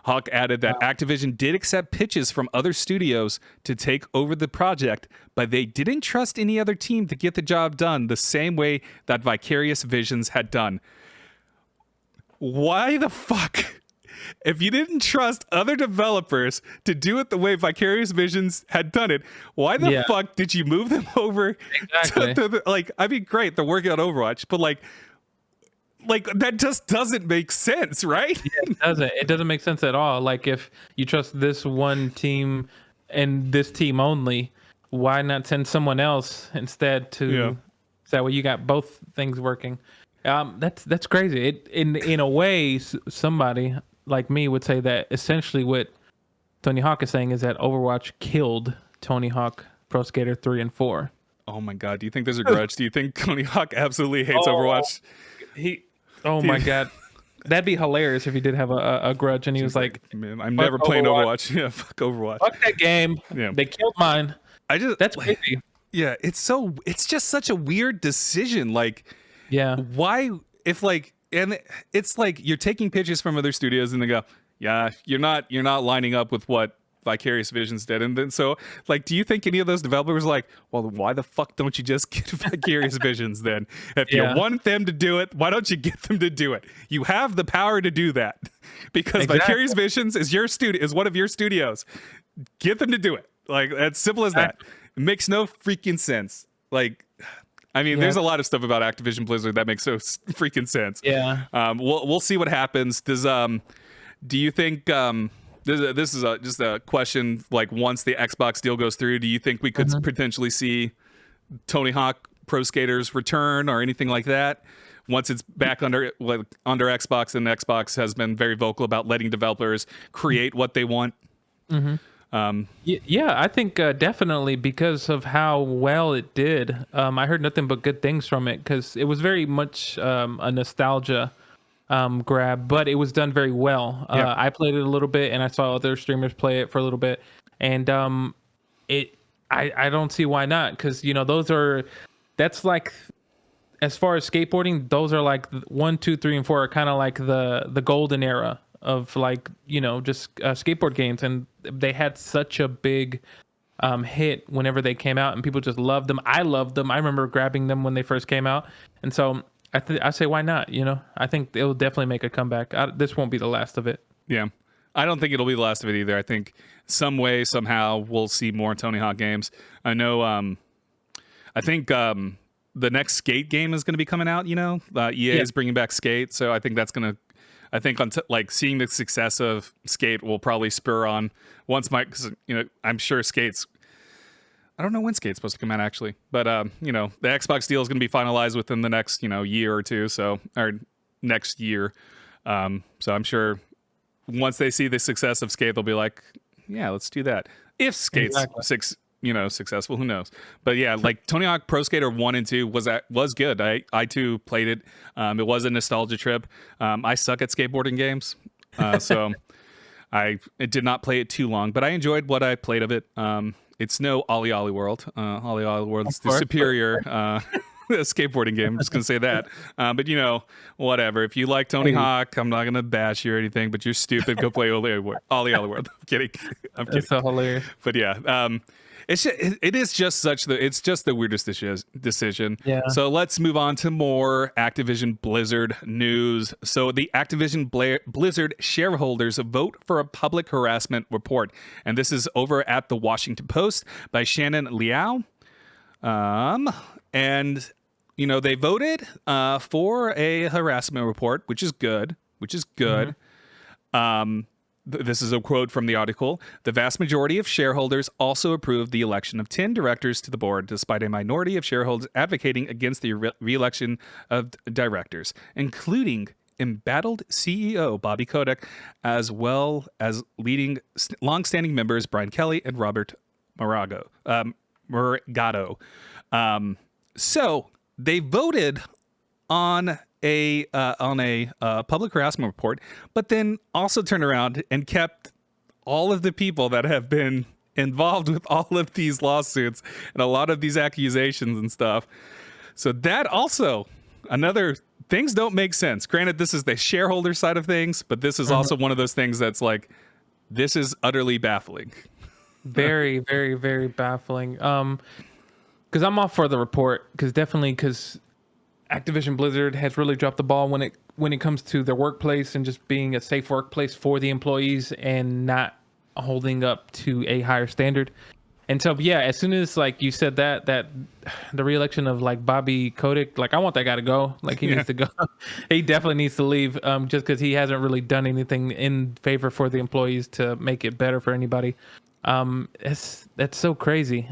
[SPEAKER 1] Hawk added that Activision did accept pitches from other studios to take over the project, but they didn't trust any other team to get the job done the same way that Vicarious Visions had done. Why the fuck? If you didn't trust other developers to do it the way Vicarious Visions had done it, why the fuck did you move them over?
[SPEAKER 2] Exactly.
[SPEAKER 1] I mean, great, they're working on Overwatch, but like that just doesn't make sense, right?
[SPEAKER 2] Yeah, it doesn't. It doesn't make sense at all. Like, if you trust this one team and this team only, why not send someone else instead so that way you got both things working? That's crazy. In a way, somebody like me would say that essentially what Tony Hawk is saying is that Overwatch killed Tony Hawk Pro Skater 3 and 4.
[SPEAKER 1] Oh my god, do you think there's a grudge? Do you think Tony Hawk absolutely hates Overwatch?
[SPEAKER 2] My god. That'd be hilarious if he did have a grudge and he was like,
[SPEAKER 1] man, I'm never playing Overwatch. Yeah, fuck Overwatch.
[SPEAKER 2] Fuck that game. Yeah. They killed mine. That's crazy.
[SPEAKER 1] Yeah, it's just such a weird decision. Like,
[SPEAKER 2] yeah.
[SPEAKER 1] Why, if like, and it's like you're taking pitches from other studios and they go, yeah, you're not lining up with what Vicarious Visions did. And then so, like, do you think any of those developers are like, well, why the fuck don't you just get Vicarious Visions then? If you want them to do it, why don't you get them to do it? You have the power to do that because Vicarious Visions is one of your studios. Get them to do it. Like, as simple as that. It makes no freaking sense. Like, I mean, there's a lot of stuff about Activision Blizzard that makes no freaking sense.
[SPEAKER 2] Yeah.
[SPEAKER 1] We'll see what happens. Do you think this is just a question? Like, once the Xbox deal goes through, do you think we could potentially see Tony Hawk Pro Skaters return or anything like that? Once it's back under Xbox, and Xbox has been very vocal about letting developers create what they want.
[SPEAKER 2] Mm-hmm. I think definitely because of how well it did. I heard nothing but good things from it because it was very much a nostalgia grab, but it was done very well. I played it a little bit and I saw other streamers play it for a little bit, and I don't see why not, because that's like, as far as skateboarding, those are like 1, 2, 3, and 4 are kind of like the golden era of, like, just skateboard games, and they had such a big hit whenever they came out and people just loved them. I loved them. I remember grabbing them when they first came out, and so I say why not? I think it'll definitely make a comeback. This won't be the last of it.
[SPEAKER 1] Yeah, I don't think it'll be the last of it either. I think some way, somehow, we'll see more Tony Hawk games. I know. I think the next Skate game is going to be coming out. EA is bringing back Skate, so I think that's going to. I think like seeing the success of Skate will probably spur on because I'm sure Skate's. I don't know when Skate's supposed to come out actually, but the Xbox deal is going to be finalized within the next year or two, or next year. So I'm sure once they see the success of Skate, they'll be like, yeah, let's do that. If Skate's successful, who knows? But yeah, like Tony Hawk Pro Skater 1 and 2 was good. I too played it. It was a nostalgia trip. I suck at skateboarding games, so I did not play it too long, but I enjoyed what I played of it. It's no Ollie Ollie World. Ollie Ollie World's the superior skateboarding game. I'm just gonna say that. But whatever. If you like Tony Hawk, I'm not gonna bash you or anything. But you're stupid. Go play Ollie Ollie World. I'm kidding.
[SPEAKER 2] It's so hilarious.
[SPEAKER 1] But yeah, it's just the weirdest decision.
[SPEAKER 2] Yeah.
[SPEAKER 1] So let's move on to more Activision Blizzard news. So the Activision Blizzard shareholders vote for a public harassment report, and this is over at the Washington Post by Shannon Liao. And they voted for a harassment report, which is good. this is a quote from the article. The vast majority of shareholders also approved the election of 10 directors to the board, despite a minority of shareholders advocating against the re-election of directors, including embattled CEO Bobby Kotick, as well as leading longstanding members Brian Kelly and Robert Murgado. So they voted on a public harassment report, but then also turned around and kept all of the people that have been involved with all of these lawsuits and a lot of these accusations and stuff. So that also another things don't make sense. Granted, this is the shareholder side of things, but this is also one of those things that's like, this is utterly baffling.
[SPEAKER 2] Very, very, very baffling. Because I'm all for the report, because Activision Blizzard has really dropped the ball when it comes to their workplace and just being a safe workplace for the employees and not holding up to a higher standard. And so, yeah, as soon as like you said that the re-election of like Bobby Kotick, like I want that guy to go. Like he needs to go. He definitely needs to leave. Just because he hasn't really done anything in favor for the employees to make it better for anybody. That's so crazy.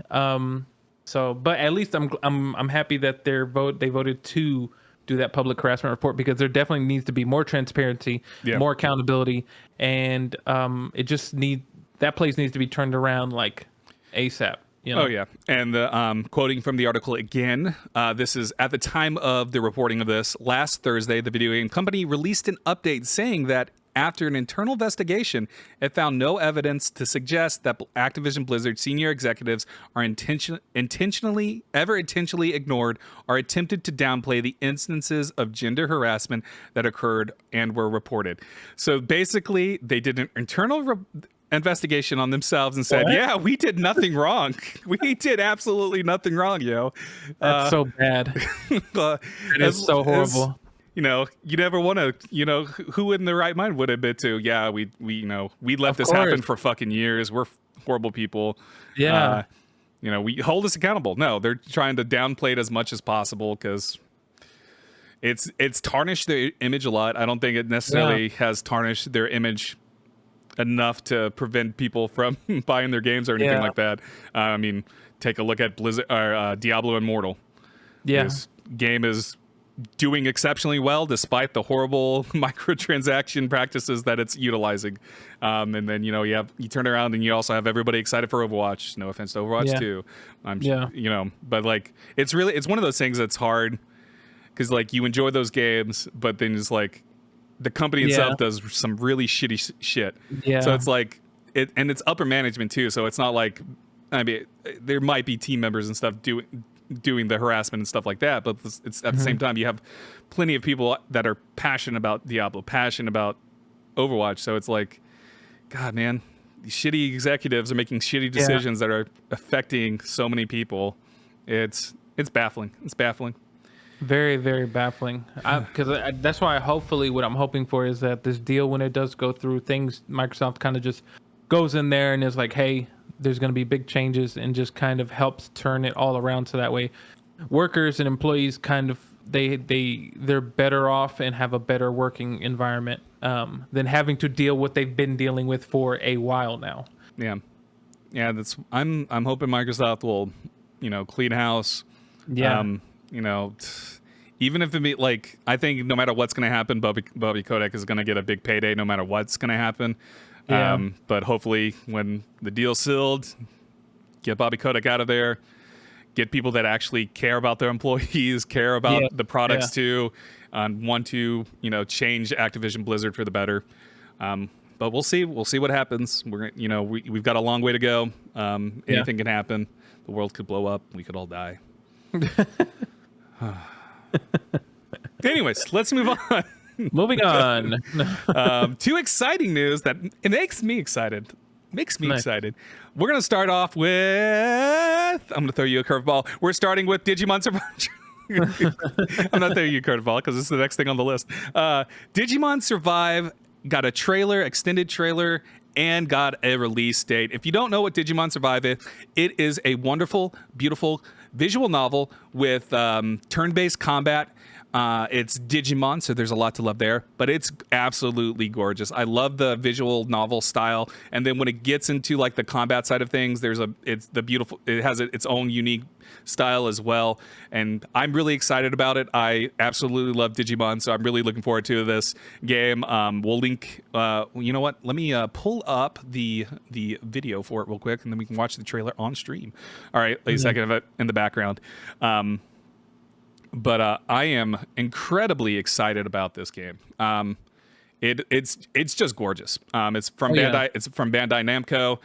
[SPEAKER 2] So, but at least I'm happy that they voted to do that public harassment report, because there definitely needs to be more transparency, more accountability, and that place needs to be turned around like ASAP. You know?
[SPEAKER 1] Oh yeah, and quoting from the article again, this is at the time of the reporting of this last Thursday. The video game company released an update saying that after an internal investigation, it found no evidence to suggest that Activision Blizzard senior executives are intentionally ignored or attempted to downplay the instances of gender harassment that occurred and were reported. So basically, they did an internal investigation on themselves and said, yeah, we did nothing wrong. We did absolutely nothing wrong, yo.
[SPEAKER 2] That's so bad. It is so horrible.
[SPEAKER 1] You never want to, who in their right mind would admit to, yeah, we let this happen for fucking years. We're horrible people.
[SPEAKER 2] Yeah.
[SPEAKER 1] We hold us accountable. No, they're trying to downplay it as much as possible because it's tarnished their image a lot. I don't think it necessarily has tarnished their image enough to prevent people from buying their games or anything like that. I mean, take a look at Blizzard or Diablo Immortal.
[SPEAKER 2] Yeah.
[SPEAKER 1] This game is doing exceptionally well despite the horrible microtransaction practices that it's utilizing. And then, you turn around and you also have everybody excited for Overwatch. No offense to Overwatch 2. But like, it's one of those things that's hard because like you enjoy those games, but then it's like the company itself does some really shitty shit. Yeah. So it's like, and it's upper management too. So it's not like, I mean, there might be team members and stuff doing the harassment and stuff like that, but it's at the same time you have plenty of people that are passionate about Diablo, passionate about Overwatch. So it's like, God, man, these shitty executives are making shitty decisions that are affecting so many people. It's baffling. It's baffling.
[SPEAKER 2] Very, very baffling. Because that's why hopefully what I'm hoping for is that this deal, when it does go through, Microsoft kind of just goes in there and is like, hey, there's going to be big changes, and just kind of helps turn it all around. So that way workers and employees kind of, they're better off and have a better working environment than having to deal with what they've been dealing with for a while now. Yeah.
[SPEAKER 1] Yeah. I'm hoping Microsoft will, clean house.
[SPEAKER 2] Yeah.
[SPEAKER 1] Even if it be like, I think no matter what's going to happen, Bobby Kotick is going to get a big payday no matter what's going to happen. Yeah. But hopefully when the deal's sealed, get Bobby Kotick out of there, get people that actually care about their employees, care about the products too, and want to, change Activision Blizzard for the better. But we'll see. We'll see what happens. We've got a long way to go. Anything can happen. The world could blow up. We could all die. Anyways, let's move on.
[SPEAKER 2] Moving on.
[SPEAKER 1] Two exciting news that it makes me excited. Excited. We're going to start off with... I'm going to throw you a curveball. We're starting with Digimon Survive. I'm not throwing you a curveball because it's the next thing on the list. Digimon Survive got a trailer, extended trailer, and got a release date. If you don't know what Digimon Survive is, it is a wonderful, beautiful visual novel with turn-based combat. It's Digimon, so there's a lot to love there, but it's absolutely gorgeous. I love the visual novel style, and then when it gets into like the combat side of things, it has its own unique style as well, and I'm really excited about it. I absolutely love Digimon, so I'm really looking forward to this game. We'll link. You know what? Let me pull up the video for it real quick, and then we can watch the trailer on stream. All right, a second of it in the background. But I am incredibly excited about this game. It's just gorgeous. It's from Bandai. Yeah. It's from Bandai Namco.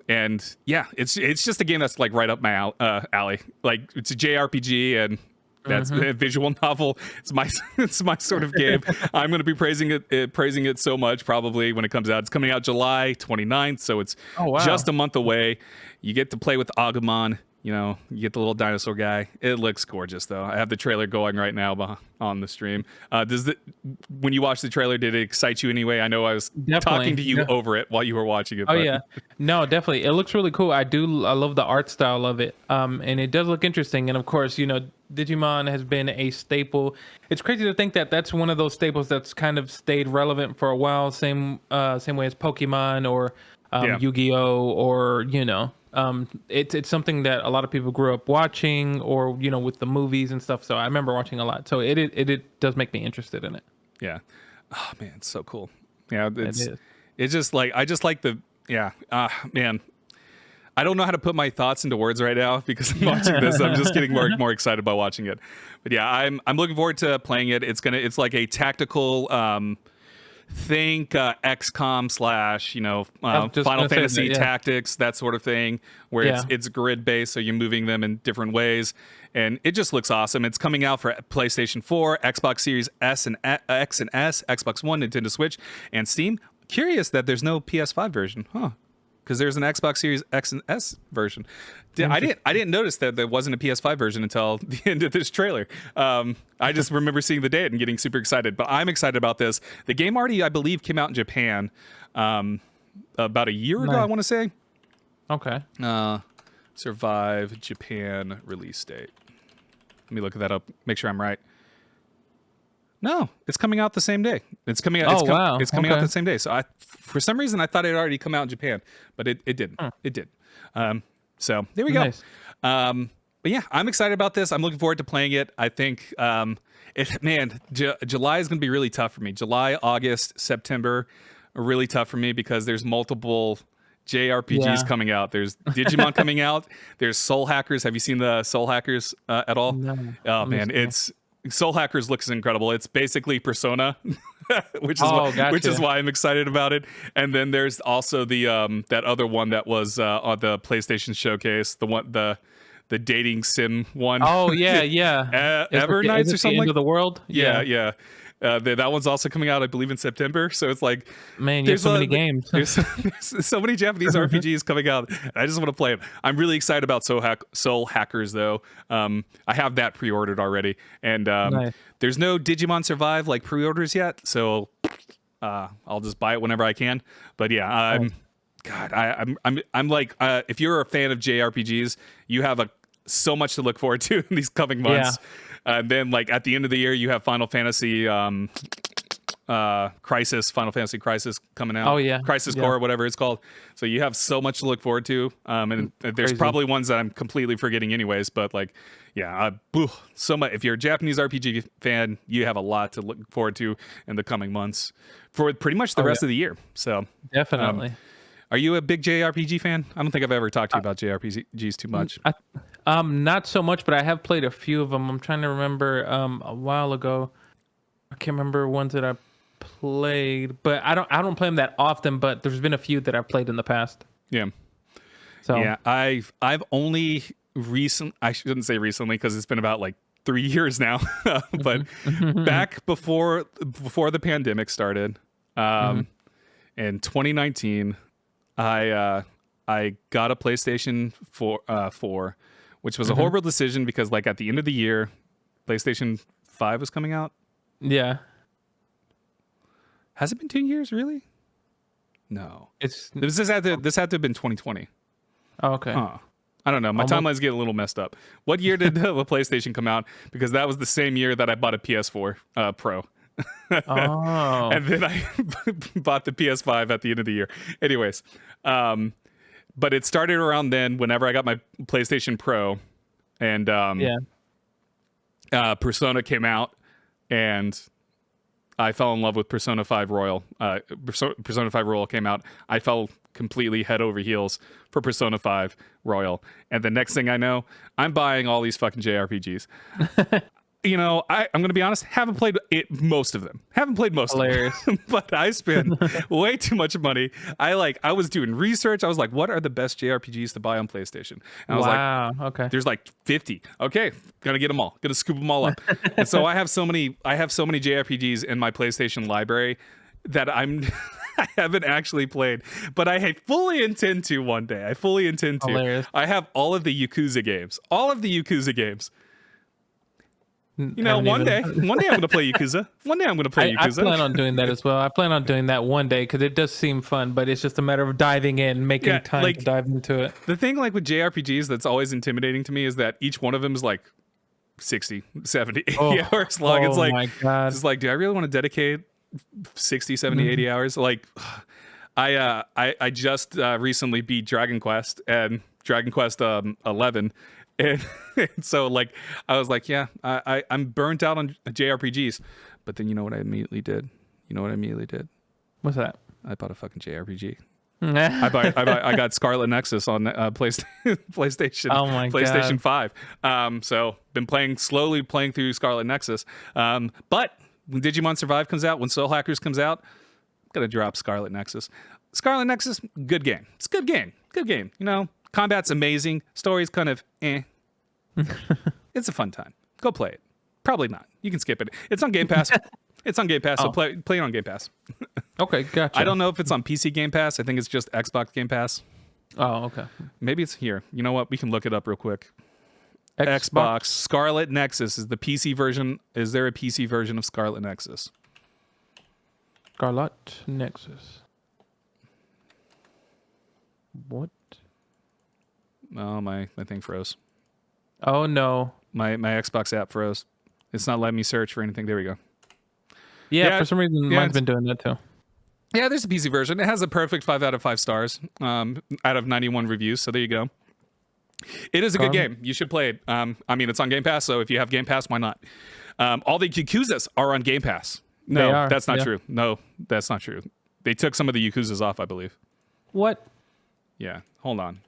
[SPEAKER 1] And yeah, it's just a game that's like right up my alley. Like it's a JRPG and that's a visual novel. It's my sort of game. I'm going to be praising it so much probably when it comes out. It's coming out July 29th, so it's just a month away. You get to play with Agumon. You know, you get the little dinosaur guy. It looks gorgeous, though. I have the trailer going right now on the stream. When you watch the trailer, did it excite you anyway? I know I was talking to you over it while you were watching it.
[SPEAKER 2] Oh, yeah. No, definitely. It looks really cool. I love the art style of it. And it does look interesting. And of course, you know, Digimon has been a staple. It's crazy to think that that's one of those staples that's kind of stayed relevant for a while. Same way as Pokemon or Yu-Gi-Oh! Or, you know. It's something that a lot of people grew up watching, or you know, with the movies and stuff. So I remember watching a lot. So it does make me interested in it.
[SPEAKER 1] Yeah. Oh man, it's so cool. Yeah, it's just like I just like the man. I don't know how to put my thoughts into words right now because I'm watching this. I'm just getting more excited about watching it. But yeah, I'm looking forward to playing it. It's like a tactical. Think XCOM / Final Fantasy Tactics, that sort of thing, where it's grid based, so you're moving them in different ways, and it just looks awesome. It's coming out for PlayStation 4, Xbox Series X and S, Xbox One, Nintendo Switch, and Steam. Curious that there's no PS5 version, because there's an Xbox Series X and S version. I didn't notice that there wasn't a PS5 version until the end of this trailer. I just remember seeing the date and getting super excited. But I'm excited about this. The game already, I believe, came out in Japan about a year ago, I want to say.
[SPEAKER 2] Okay.
[SPEAKER 1] Survive Japan release date. Let me look that up. Make sure I'm right. No, it's coming out the same day. It's coming out. It's coming out the same day. So for some reason, I thought it had already come out in Japan, but it didn't. It did. So there we go.
[SPEAKER 2] Nice.
[SPEAKER 1] But yeah, I'm excited about this. I'm looking forward to playing it. I think, July is going to be really tough for me. July, August, September are really tough for me because there's multiple JRPGs coming out. There's Digimon coming out. There's Soul Hackers. Have you seen the Soul Hackers at all?
[SPEAKER 2] No.
[SPEAKER 1] Oh man, Soul Hackers looks incredible. It's basically Persona, which is why I'm excited about it. And then there's also the that other one that was on the PlayStation Showcase, the dating sim one.
[SPEAKER 2] Oh yeah.
[SPEAKER 1] Evernights or something.
[SPEAKER 2] End of the world.
[SPEAKER 1] Yeah. That one's also coming out, I believe, in September. So it's like,
[SPEAKER 2] man, there's so many games.
[SPEAKER 1] There's so many Japanese RPGs coming out. I just want to play them. I'm really excited about Soul Hackers, though. I have that pre-ordered already, and
[SPEAKER 2] nice.
[SPEAKER 1] There's no Digimon Survive like pre-orders yet, so I'll just buy it whenever I can. But yeah, I'm like, if you're a fan of JRPGs, you have so much to look forward to in these coming months. Then, like at the end of the year, you have Final Fantasy Crisis coming out.
[SPEAKER 2] Oh yeah,
[SPEAKER 1] Crisis Core, whatever it's called. So you have so much to look forward to. And there's probably ones that I'm completely forgetting, anyways. But like, so much. If you're a Japanese RPG fan, you have a lot to look forward to in the coming months for pretty much the rest of the year. So
[SPEAKER 2] definitely.
[SPEAKER 1] Are you a big JRPG fan? I don't think I've ever talked to you about JRPGs too much.
[SPEAKER 2] Not so much, but I have played a few of them. I'm trying to remember a while ago. I can't remember ones that I played, but I don't play them that often, but there's been a few that I've played in the past.
[SPEAKER 1] Yeah.
[SPEAKER 2] So
[SPEAKER 1] yeah, I've only I shouldn't say recently because it's been about like 3 years now, but back before the pandemic started, in 2019, I got a PlayStation 4, which was a horrible decision because like at the end of the year, PlayStation 5 was coming out.
[SPEAKER 2] Yeah.
[SPEAKER 1] Has it been 2 years, really? No.
[SPEAKER 2] This
[SPEAKER 1] This had to have been 2020.
[SPEAKER 2] Oh, okay.
[SPEAKER 1] Huh. I don't know. My timeline's getting a little messed up. What year did the PlayStation come out? Because that was the same year that I bought a PS4 Pro.
[SPEAKER 2] Oh.
[SPEAKER 1] And then I bought the PS5 at the end of the year. Anyways, but it started around then whenever I got my PlayStation Pro. And Persona came out, and I fell in love with Persona 5 Royal. Persona 5 Royal came out. I fell completely head over heels for Persona 5 Royal. And the next thing I know, I'm buying all these fucking JRPGs. You know, I'm going to be honest, haven't played most of them. Haven't played most
[SPEAKER 2] Hilarious.
[SPEAKER 1] of them. But I spent way too much money. I was doing research. I was like, what are the best JRPGs to buy on PlayStation? And I was like,
[SPEAKER 2] okay.
[SPEAKER 1] there's like 50. Okay, gonna get them all. Gonna scoop them all up. And so I have so many JRPGs in my PlayStation library that I haven't actually played, but I fully intend to one day. I fully intend to.
[SPEAKER 2] Hilarious.
[SPEAKER 1] I have all of the Yakuza games. You know, one day I'm going to play Yakuza.
[SPEAKER 2] I plan on doing that as well. I plan on doing that one day because it does seem fun, but it's just a matter of diving in, making time to dive into it.
[SPEAKER 1] The thing like with JRPGs that's always intimidating to me is that each one of them is like 60, 70, 80 hours long. It's like,
[SPEAKER 2] my God.
[SPEAKER 1] It's like, do I really want to dedicate 60, 70, 80 hours? Like, I just recently beat Dragon Quest and Dragon Quest 11. And so like I was like, yeah, I'm burnt out on JRPGs. But then you know what I immediately did?
[SPEAKER 2] What's that?
[SPEAKER 1] I bought a fucking JRPG. I got Scarlet Nexus on PlayStation.
[SPEAKER 2] Oh my God.
[SPEAKER 1] PlayStation 5. So been slowly playing through Scarlet Nexus. But when Digimon Survive comes out, when Soul Hackers comes out, I'm gonna drop Scarlet Nexus. Scarlet Nexus, good game. It's a good game. You know, combat's amazing. Story's kind of It's a fun time. Go play it. Probably not. You can skip it. It's on Game Pass. So play it on Game Pass.
[SPEAKER 2] Okay, gotcha.
[SPEAKER 1] I don't know if it's on PC Game Pass. I think it's just Xbox Game Pass.
[SPEAKER 2] Oh, okay.
[SPEAKER 1] Maybe it's here. You know what? We can look it up real quick. Xbox Scarlet Nexus is the PC version. Is there a PC version of Scarlet Nexus?
[SPEAKER 2] Scarlet Nexus. What?
[SPEAKER 1] Oh, my thing froze.
[SPEAKER 2] Oh no.
[SPEAKER 1] My Xbox app froze. It's not letting me search for anything. There we go.
[SPEAKER 2] Yeah, for some reason mine's been doing that too.
[SPEAKER 1] Yeah, there's a PC version. It has a perfect 5 out of 5 stars out of 91 reviews. So there you go. It is a good game. You should play it. I mean, it's on Game Pass, so if you have Game Pass, why not? All the Yakuzas are on Game Pass. No, that's not true. No, that's not true. They took some of the Yakuzas off, I believe.
[SPEAKER 2] What?
[SPEAKER 1] Yeah, hold on.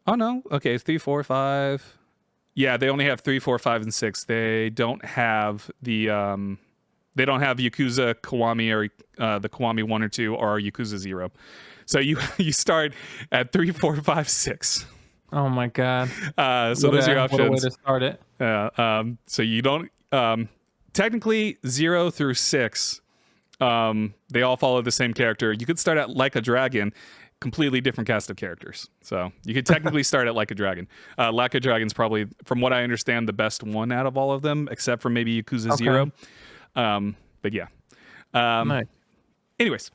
[SPEAKER 1] Oh, no. Okay, it's 3, 4, 5. Yeah, they only have 3, 4, 5, and 6. They don't have the... They don't have Yakuza Kiwami or the Kiwami 1 or 2 or Yakuza 0. So you start at 3, 4, 5, 6.
[SPEAKER 2] Oh my God.
[SPEAKER 1] So those are your options.
[SPEAKER 2] What a way to start it.
[SPEAKER 1] So you don't... technically, 0 through 6, they all follow the same character. You could start at Like a Dragon, completely different cast of characters. So you could technically start at Like a Dragon. Like a Dragon's probably, from what I understand, the best one out of all of them, except for maybe Yakuza 0. But yeah.
[SPEAKER 2] Nice.
[SPEAKER 1] Anyways,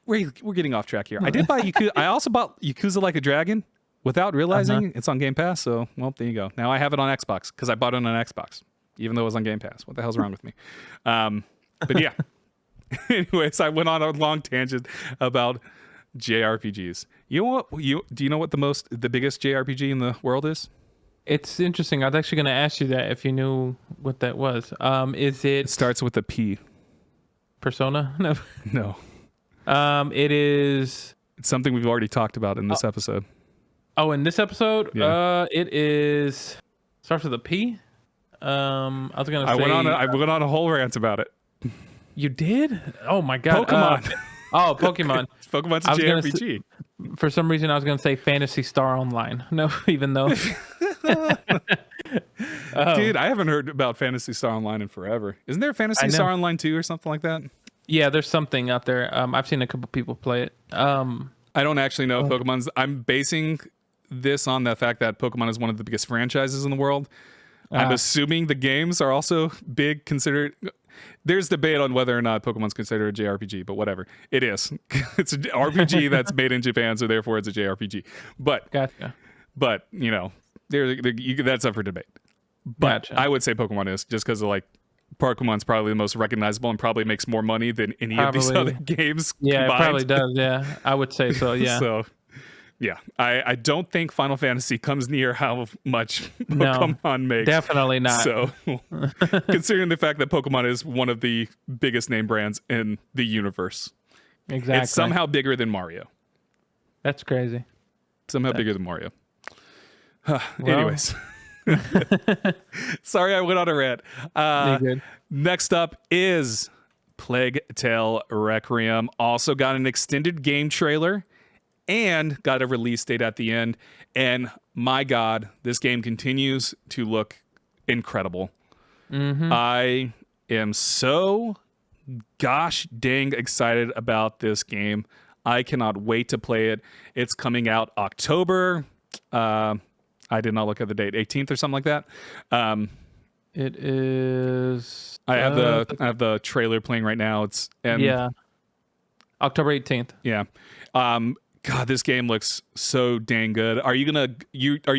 [SPEAKER 1] we're getting off track here. I did buy Yakuza. I also bought Yakuza Like a Dragon without realizing it's on Game Pass. So, well, there you go. Now I have it on Xbox because I bought it on Xbox, even though it was on Game Pass. What the hell's wrong with me? But yeah. Anyways, I went on a long tangent about JRPGs. You know what? Do you know what the biggest JRPG in the world is?
[SPEAKER 2] It's interesting. I was actually going to ask you that if you knew what that was. Is it?
[SPEAKER 1] It starts with a P.
[SPEAKER 2] Persona? No.
[SPEAKER 1] No.
[SPEAKER 2] It is.
[SPEAKER 1] It's something we've already talked about in this episode.
[SPEAKER 2] Oh, in this episode?
[SPEAKER 1] Yeah.
[SPEAKER 2] It is. Starts with a P. I was going to say.
[SPEAKER 1] I went on a whole rant about it.
[SPEAKER 2] You did? Oh my God.
[SPEAKER 1] Pokemon.
[SPEAKER 2] Pokemon.
[SPEAKER 1] Pokemon's a JRPG.
[SPEAKER 2] For some reason, I was going to say Phantasy Star Online. No, even though.
[SPEAKER 1] Dude, I haven't heard about Phantasy Star Online in forever. Isn't there Phantasy Star Online 2 or something like that?
[SPEAKER 2] Yeah, there's something out there. I've seen a couple people play it.
[SPEAKER 1] I don't actually know if Pokemon's... I'm basing this on the fact that Pokemon is one of the biggest franchises in the world. I'm assuming the games are also big, considered... there's debate on whether or not Pokemon's considered a JRPG, but whatever. It is. It's an RPG that's made in Japan, so therefore it's a JRPG. But
[SPEAKER 2] Gotcha.
[SPEAKER 1] But that's up for debate. But
[SPEAKER 2] Gotcha.
[SPEAKER 1] I would say Pokemon is, just because like Pokemon's probably the most recognizable and probably makes more money than any of these other games.
[SPEAKER 2] Yeah,
[SPEAKER 1] combined.
[SPEAKER 2] it probably does. Yeah, I would say so. Yeah.
[SPEAKER 1] So yeah, I don't think Final Fantasy comes near how much Pokemon makes.
[SPEAKER 2] Definitely not.
[SPEAKER 1] So considering the fact that Pokemon is one of the biggest name brands in the universe,
[SPEAKER 2] exactly,
[SPEAKER 1] it's somehow bigger than Mario.
[SPEAKER 2] That's crazy.
[SPEAKER 1] Somehow bigger than Mario. Anyways. Sorry, I went on a rant.
[SPEAKER 2] Good.
[SPEAKER 1] Next up is Plague Tale Requiem. Also got an extended game trailer and got a release date at the end. And my God, this game continues to look incredible.
[SPEAKER 2] Mm-hmm.
[SPEAKER 1] I am so gosh dang excited about this game. I cannot wait to play it. It's coming out October. I did not look at the date, 18th or something like that.
[SPEAKER 2] It is.
[SPEAKER 1] I have the trailer playing right now.
[SPEAKER 2] October 18th.
[SPEAKER 1] Yeah. God, this game looks so dang good. Are you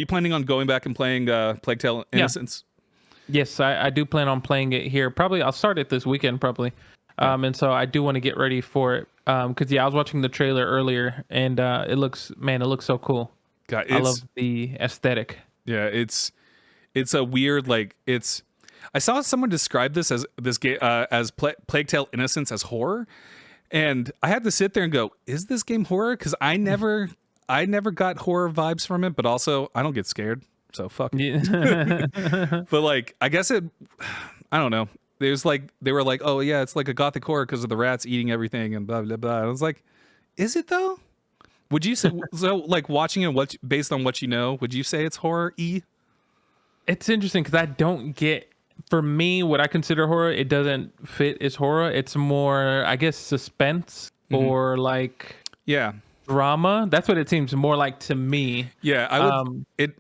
[SPEAKER 1] planning on going back and playing Plague Tale Innocence?
[SPEAKER 2] Yes, I do plan on playing it here. Probably I'll start it this weekend probably. And so I do want to get ready for it. Because I was watching the trailer earlier and it looks so cool.
[SPEAKER 1] God,
[SPEAKER 2] I love the aesthetic.
[SPEAKER 1] Yeah, it's a weird I saw someone describe this as Plague Tale Innocence as horror, and I had to sit there and go, "Is this game horror?" Because I never got horror vibes from it, but also I don't get scared, so fuck.
[SPEAKER 2] Yeah.
[SPEAKER 1] But like, I guess I don't know. There's like they were like, "Oh yeah, it's like a gothic horror because of the rats eating everything and blah blah blah." I was like, "Is it though?" Would you say so? Like watching it, based on what you know, would you say it's horror-y?
[SPEAKER 2] It's interesting because I don't get. For me, what I consider horror, it doesn't fit as horror. It's more, I guess, suspense or like drama. That's what it seems more like to me.
[SPEAKER 1] Yeah, I would. It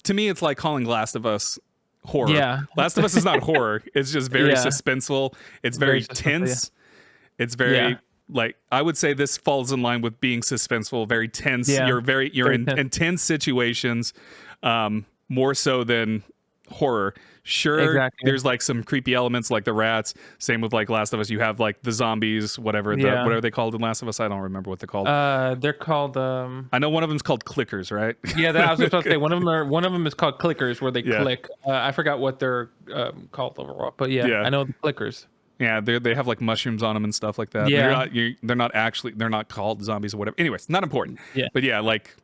[SPEAKER 1] to me, it's like calling Last of Us horror.
[SPEAKER 2] Yeah,
[SPEAKER 1] Last of Us is not horror. It's just very suspenseful. It's very tense. Yeah. It's very like I would say this falls in line with being suspenseful, very tense.
[SPEAKER 2] Yeah.
[SPEAKER 1] You're in intense situations, more so than horror. Sure, exactly. There's like some creepy elements like the rats. Same with like Last of Us. You have like the zombies, whatever they called in Last of Us. I don't remember what they're called.
[SPEAKER 2] They're called.
[SPEAKER 1] I know one of them's called clickers, right?
[SPEAKER 2] Yeah, I was just about to say one of them is called clickers, where they click. I forgot what they're called overall, but I know the clickers.
[SPEAKER 1] Yeah, they have like mushrooms on them and stuff like that.
[SPEAKER 2] Yeah,
[SPEAKER 1] they're not called zombies or whatever. Anyways, not important.
[SPEAKER 2] Yeah,
[SPEAKER 1] but yeah, like.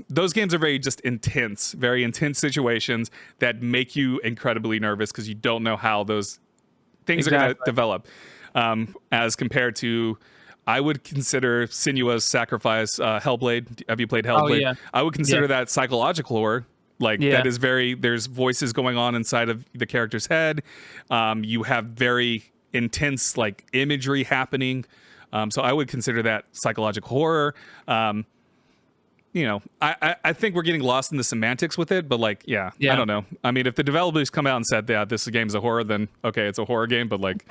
[SPEAKER 1] Those games are very intense situations that make you incredibly nervous because you don't know how those things are going to develop. As compared to, I would consider Senua's Sacrifice, Hellblade. Have you played Hellblade?
[SPEAKER 2] Oh, yeah.
[SPEAKER 1] I would consider that psychological horror. Like that is there's voices going on inside of the character's head. You have very intense like imagery happening. So I would consider that psychological horror. I think we're getting lost in the semantics with it, but like, I don't know. I mean, if the developers come out and said that this game's a horror, then okay, it's a horror game. But like,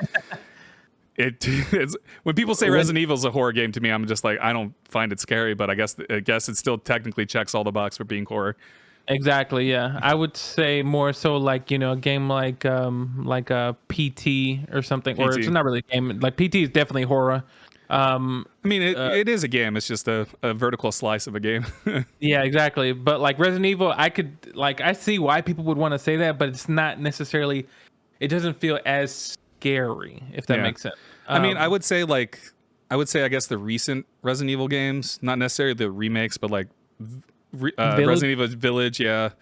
[SPEAKER 1] it's when people say Resident Evil's a horror game to me, I'm just like, I don't find it scary, but I guess it still technically checks all the boxes for being horror.
[SPEAKER 2] Exactly. Yeah, I would say more so like a game like a PT or something, or it's not really a game. Like PT is definitely horror.
[SPEAKER 1] I mean, it is a game. It's just a vertical slice of a game.
[SPEAKER 2] Yeah, exactly. But like Resident Evil, I see why people would want to say that, but it's not necessarily. It doesn't feel as scary, if that makes sense.
[SPEAKER 1] I mean, I would say I guess the recent Resident Evil games, not necessarily the remakes, but like Resident Evil Village, and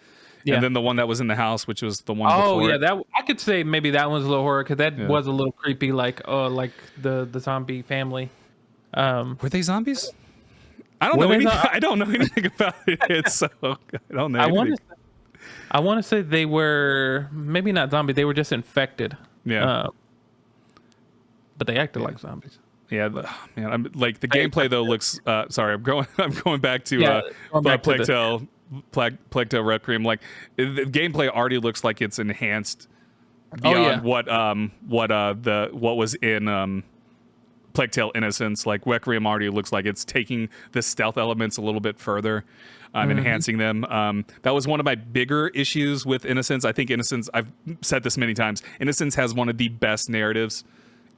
[SPEAKER 1] then the one that was in the house, which was the one.
[SPEAKER 2] Oh yeah, that I could say maybe that one's a little horror because that was a little creepy, like the zombie family.
[SPEAKER 1] Were they zombies? I don't know anything. I don't know anything about it, so I don't know.
[SPEAKER 2] I want to say they were maybe not zombies; they were just infected.
[SPEAKER 1] Yeah,
[SPEAKER 2] but they acted like zombies.
[SPEAKER 1] Yeah, man. I'm like the gameplay though looks. Sorry, I'm going back to Plague Tale Requiem. Like the gameplay already looks like it's enhanced beyond what was in Plague Tale Innocence. Like Requiem already looks like it's taking the stealth elements a little bit further, enhancing them. That was one of my bigger issues with Innocence. I think Innocence, I've said this many times, Innocence has one of the best narratives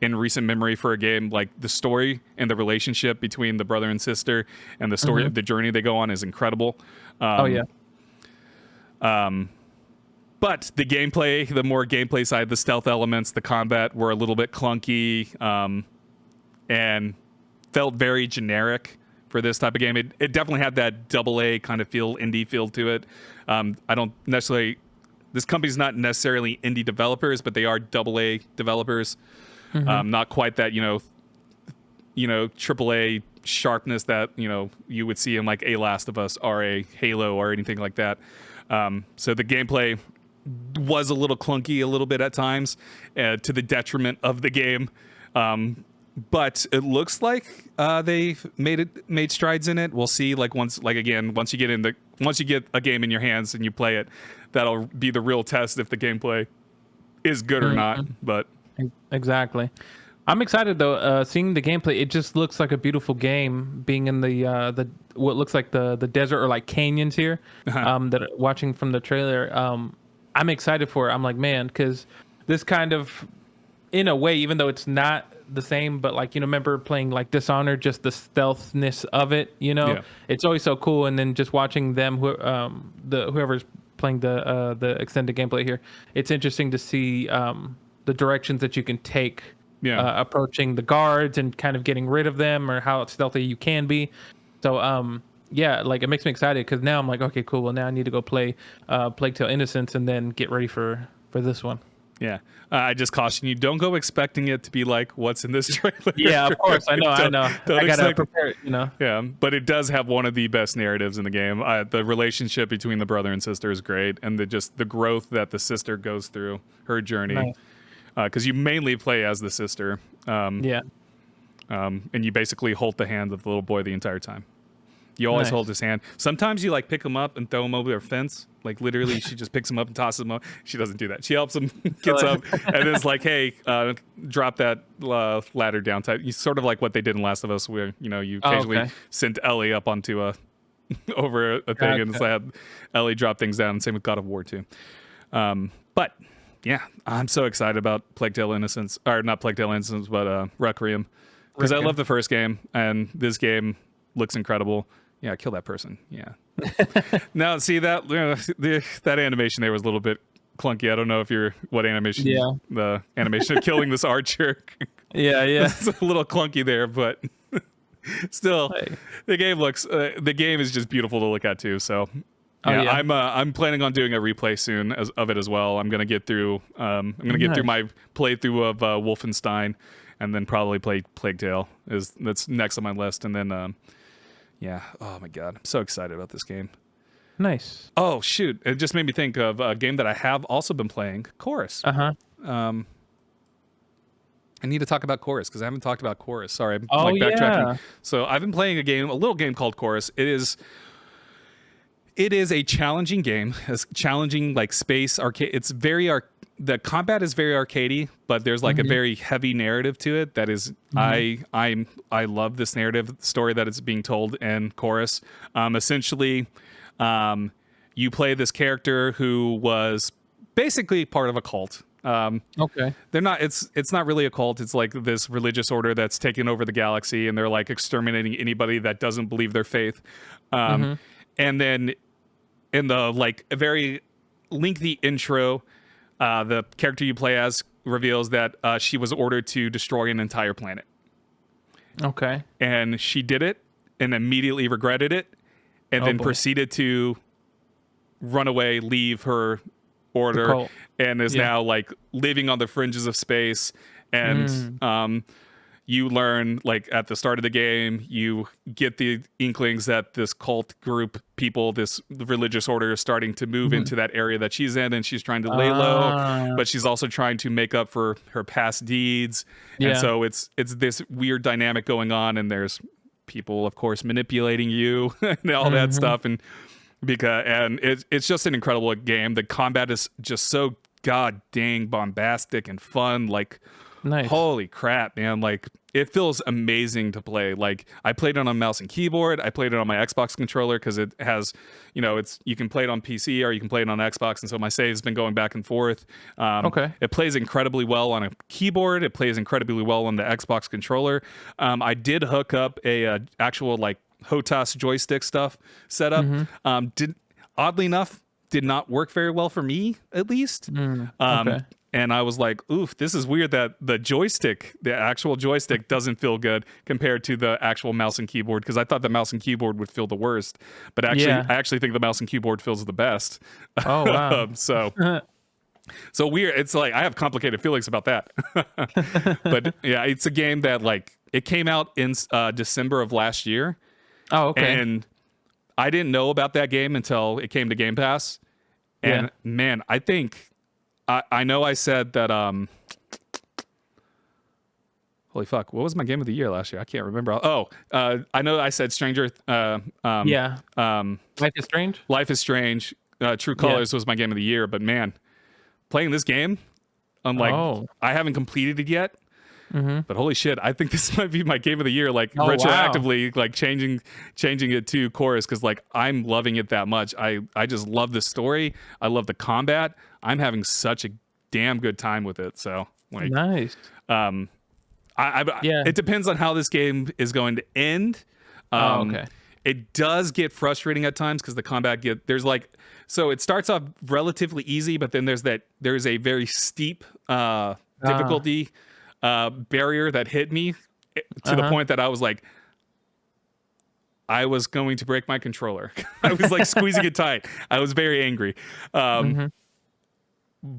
[SPEAKER 1] in recent memory for a game. Like the story and the relationship between the brother and sister and the story, the journey they go on is incredible. But the gameplay, the more gameplay side, the stealth elements, the combat were a little bit clunky, and felt very generic for this type of game. It definitely had that AA kind of indie feel to it. I don't necessarily, this company's not necessarily indie developers, but they are AA developers. Not quite that, AAA sharpness that, you would see in like A Last of Us or a Halo or anything like that. So the gameplay was a little clunky a little bit at times, to the detriment of the game. But it looks like they've made strides in it. We'll see. Like once you get a game in your hands and you play it, that'll be the real test if the gameplay is good or not. But
[SPEAKER 2] exactly. I'm excited though. Seeing the gameplay, it just looks like a beautiful game. Being in the what looks like the desert or like canyons here. That watching from the trailer, I'm excited for it. I'm like, man, because this kind of, in a way, even though it's not the same, but like, remember playing like Dishonored, just the stealthness of it, it's always so cool. And then just watching them, whoever's playing the extended gameplay here, it's interesting to see the directions that you can take, approaching the guards and kind of getting rid of them, or how stealthy you can be. So like it makes me excited, because now I'm like, okay, cool, well now I need to go play Plague Tale Innocence and then get ready for this one.
[SPEAKER 1] Yeah, I just caution you, don't go expecting it to be like what's in this trailer.
[SPEAKER 2] Yeah, of course, I know. I gotta prepare it,
[SPEAKER 1] Yeah, but it does have one of the best narratives in the game. The relationship between the brother and sister is great, and the growth that the sister goes through, her journey. Because you mainly play as the sister. And you basically hold the hand of the little boy the entire time. You always hold his hand. Sometimes you like pick him up and throw him over a fence. Like literally, she just picks him up and tosses him up. She doesn't do that. She helps him, gets up, and is like, "Hey, drop that ladder down." Type. You sort of like what they did in Last of Us, where you occasionally sent Ellie up onto over a thing, and had Ellie drop things down. And same with God of War too. But yeah, I'm so excited about Plague Tale Innocence, or not Plague Tale Innocence, but Requiem, because I love the first game, and this game looks incredible. Yeah, kill that person. Yeah. Now, see that that animation there was a little bit clunky. I don't know what animation. Yeah. The animation of killing this archer.
[SPEAKER 2] Yeah.
[SPEAKER 1] It's a little clunky there, but still, the game is just beautiful to look at too. So. Yeah, I'm planning on doing a replay soon of it as well. I'm gonna get through. I'm gonna get through my playthrough of Wolfenstein, and then probably play Plague Tale. That's next on my list, and then oh my god, I'm so excited about this game.
[SPEAKER 2] Nice.
[SPEAKER 1] Oh shoot, it just made me think of a game that I have also been playing, Chorus. I need to talk about Chorus because I haven't talked about Chorus. Sorry, I'm backtracking. So I've been playing a little game called Chorus. It is a challenging game, challenging like space arcade. It's the combat is very arcadey, but there's like a very heavy narrative to it. That is, I love this narrative story that is being told in Chorus. Essentially, you play this character who was basically part of a cult. They're not. It's not really a cult. It's like this religious order that's taken over the galaxy, and they're like exterminating anybody that doesn't believe their faith. And then in the like a very lengthy intro, the character you play as reveals that she was ordered to destroy an entire planet. And she did it and immediately regretted it, and then proceeded to run away, leave her order, and is now like living on the fringes of space. And you learn, like at the start of the game, you get the inklings that this cult group people, the religious order, is starting to move into that area that she's in, and she's trying to lay low, but she's also trying to make up for her past deeds. And so it's this weird dynamic going on, and there's people, of course, manipulating you and all that stuff. And it's just an incredible game. The combat is just so god dang bombastic and fun. Like,
[SPEAKER 2] Nice.
[SPEAKER 1] holy crap, man. Like, it feels amazing to play. Like, I played it on mouse and keyboard. I played it on my Xbox controller because it has, you can play it on PC or you can play it on Xbox. And so my save's been going back and forth.
[SPEAKER 2] Okay.
[SPEAKER 1] It plays incredibly well on a keyboard. It plays incredibly well on the Xbox controller. I did hook up a actual like HOTAS joystick stuff setup. Oddly enough, did not work very well for me, at least.
[SPEAKER 2] Okay.
[SPEAKER 1] And I was like, oof, this is weird that the actual joystick doesn't feel good compared to the actual mouse and keyboard, because I thought the mouse and keyboard would feel the worst. But actually,
[SPEAKER 2] Yeah.
[SPEAKER 1] I actually think the mouse and keyboard feels the best.
[SPEAKER 2] Oh, wow.
[SPEAKER 1] So weird. It's like, I have complicated feelings about that. But yeah, it's a game that like, it came out in December of last year.
[SPEAKER 2] Oh, okay.
[SPEAKER 1] And I didn't know about that game until it came to Game Pass. And man, I think I know I said that holy fuck, what was my game of the year last year? I can't remember. I know I said
[SPEAKER 2] Life is Strange.
[SPEAKER 1] Life is Strange. True Colors was my game of the year, but man, playing this game, I haven't completed it yet. But holy shit, I think this might be my game of the year, like retroactively, like changing it to Chorus, because like I'm loving it that much. I just love the story. I love the combat. I'm having such a damn good time with it. So like,
[SPEAKER 2] nice.
[SPEAKER 1] It depends on how this game is going to end.
[SPEAKER 2] Okay.
[SPEAKER 1] It does get frustrating at times because the combat so it starts off relatively easy, but then there's a very steep difficulty barrier that hit me to the point that I was like, I was going to break my controller. I was like squeezing it tight. I was very angry.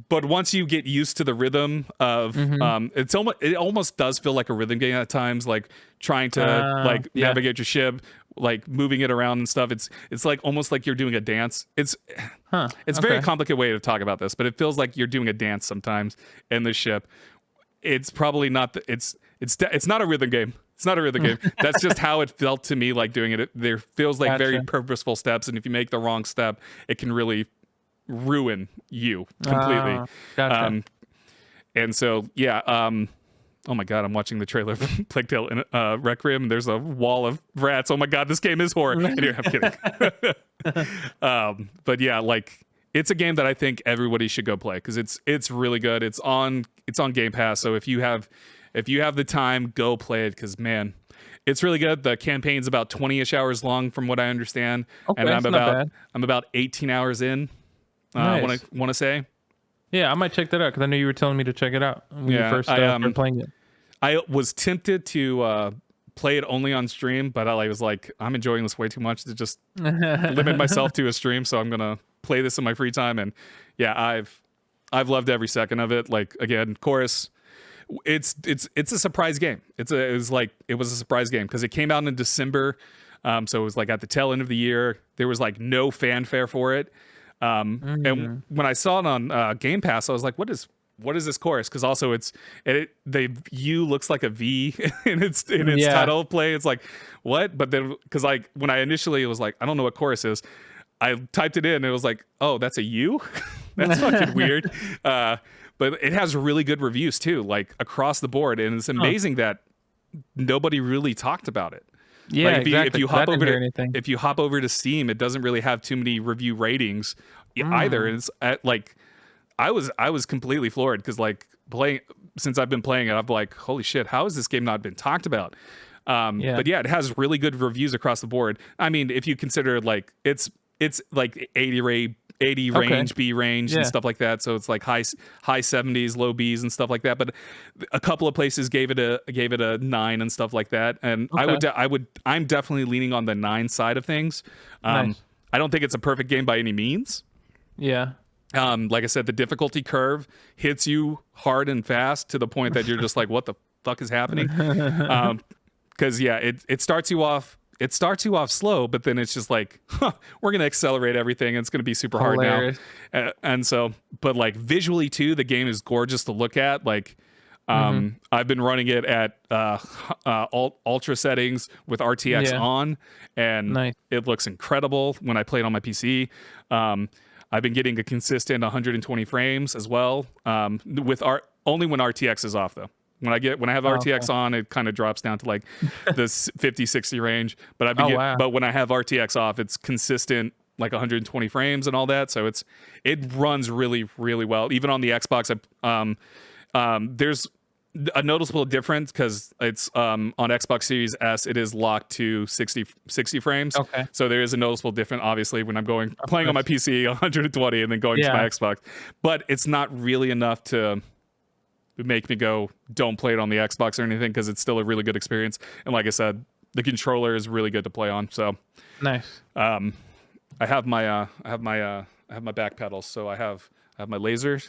[SPEAKER 1] But once you get used to the rhythm of it almost does feel like a rhythm game at times, like trying to navigate your ship, like moving it around and stuff. It's like almost like you're doing a dance. It's a very complicated way to talk about this, but it feels like you're doing a dance sometimes in the ship. It's probably not it's not a rhythm game. It's not a rhythm game. That's just how it felt to me, like doing it. There feels like very purposeful steps, and if you make the wrong step, it can really ruin you completely.
[SPEAKER 2] Gotcha.
[SPEAKER 1] And so oh my god, I'm watching the trailer for Plague Tale in Requiem, and there's a wall of rats. Oh my god, this game is horror. Anyway, I'm kidding. But yeah, like, it's a game that I think everybody should go play because it's really good. It's on Game Pass, so if you have the time, go play it, because man, it's really good. The campaign's about 20-ish hours long from what I understand.
[SPEAKER 2] Okay,
[SPEAKER 1] and I'm about 18 hours in.
[SPEAKER 2] Nice.
[SPEAKER 1] Want to say.
[SPEAKER 2] Yeah, I might check that out because I knew you were telling me to check it out when you first started playing it.
[SPEAKER 1] I was tempted to play it only on stream, but I was like, I'm enjoying this way too much to just limit myself to a stream, so I'm gonna play this in my free time. And yeah, I've loved every second of it. Like, again, Chorus, it's a surprise game. It was a surprise game because it came out in December, so it was like at the tail end of the year. There was like no fanfare for it. And when I saw it on Game Pass, I was like, what is this Chorus? Because also the U looks like a V in its title play. It's like, what? But then, because like when I initially was like, I don't know what Chorus is, I typed it in and it was like, oh, that's a U? That's fucking weird. But it has really good reviews too, like across the board, and it's amazing that nobody really talked about it.
[SPEAKER 2] Yeah,
[SPEAKER 1] like
[SPEAKER 2] exactly.
[SPEAKER 1] If you hop over to Steam, it doesn't really have too many review ratings either. And it's I was completely floored because like since I've been playing it, I'm like, holy shit, how has this game not been talked about? But yeah, it has really good reviews across the board. I mean, if you consider like it's like 80 range, B range, and stuff like that. So it's like high 70s, low Bs and stuff like that. But a couple of places gave it a 9 and stuff like that. And I'm definitely leaning on the 9 side of things.
[SPEAKER 2] Nice.
[SPEAKER 1] I don't think it's a perfect game by any means.
[SPEAKER 2] Yeah.
[SPEAKER 1] Like I said, the difficulty curve hits you hard and fast to the point that you're just like, what the fuck is happening? Because it starts you off. It starts you off slow, but then it's just like, we're going to accelerate everything. And it's going to be super hard now. And so, but like visually too, the game is gorgeous to look at. Like, I've been running it at ultra settings with RTX on, and it looks incredible when I play it on my PC. I've been getting a consistent 120 frames as well. Only when RTX is off though. When I have RTX on, it kind of drops down to like the 50, 60 range. But but when I have RTX off, it's consistent like 120 frames and all that. So it runs really, really well. Even on the Xbox, there's a noticeable difference because it's on Xbox Series S, it is locked to 60 frames.
[SPEAKER 2] Okay.
[SPEAKER 1] So there is a noticeable difference, obviously, when I'm playing on my PC 120 and then going to my Xbox. But it's not really enough to make me go, don't play it on the Xbox or anything, because it's still a really good experience. And like I said, the controller is really good to play on. So
[SPEAKER 2] nice.
[SPEAKER 1] I have my back pedals. So I have my laser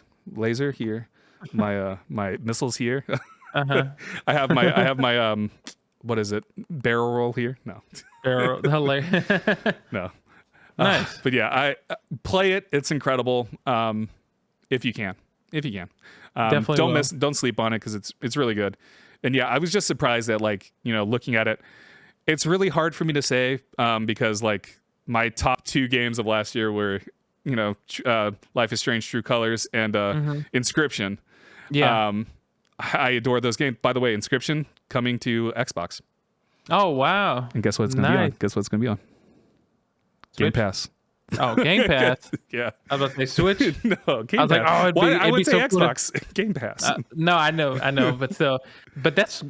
[SPEAKER 1] here. My missiles here. I have my what is it, barrel roll here? No,
[SPEAKER 2] barrel.
[SPEAKER 1] No.
[SPEAKER 2] Nice.
[SPEAKER 1] But yeah, I play it. It's incredible. If you can,
[SPEAKER 2] definitely
[SPEAKER 1] don't sleep on it, because it's really good. And yeah, I was just surprised that, like, looking at it, it's really hard for me to say because like my top 2 games of last year were Life is Strange: True Colors and Inscription.
[SPEAKER 2] Yeah.
[SPEAKER 1] I adore those games. By the way, Inscription coming to Xbox.
[SPEAKER 2] Oh wow.
[SPEAKER 1] And guess what it's gonna be on? Guess what's gonna be on? Game Pass.
[SPEAKER 2] Oh, Game Pass.
[SPEAKER 1] Yeah.
[SPEAKER 2] I was about to say Switch.
[SPEAKER 1] No, Game Pass.
[SPEAKER 2] I was like,
[SPEAKER 1] I would say
[SPEAKER 2] so
[SPEAKER 1] Xbox.
[SPEAKER 2] cool.
[SPEAKER 1] Game Pass.
[SPEAKER 2] No, I know, but still,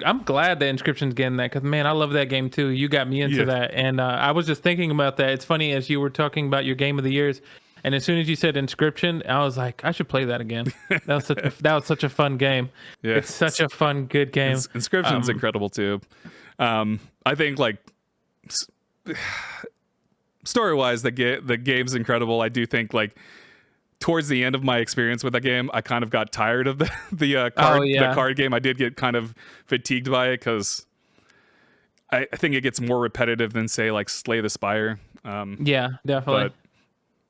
[SPEAKER 2] I'm glad that Inscription's getting that, because man, I love that game too. You got me into that, and I was just thinking about that. It's funny, as you were talking about your game of the years, and as soon as you said Inscription, I was like, I should play that again. That was such a fun game. Yeah, it's such a fun, good game.
[SPEAKER 1] Inscription's incredible too. I think like story-wise, the game's incredible. I do think like towards the end of my experience with that game, I kind of got tired of the card game. I did get kind of fatigued by it, because I think it gets more repetitive than, say, like Slay the Spire.
[SPEAKER 2] Yeah, definitely.
[SPEAKER 1] But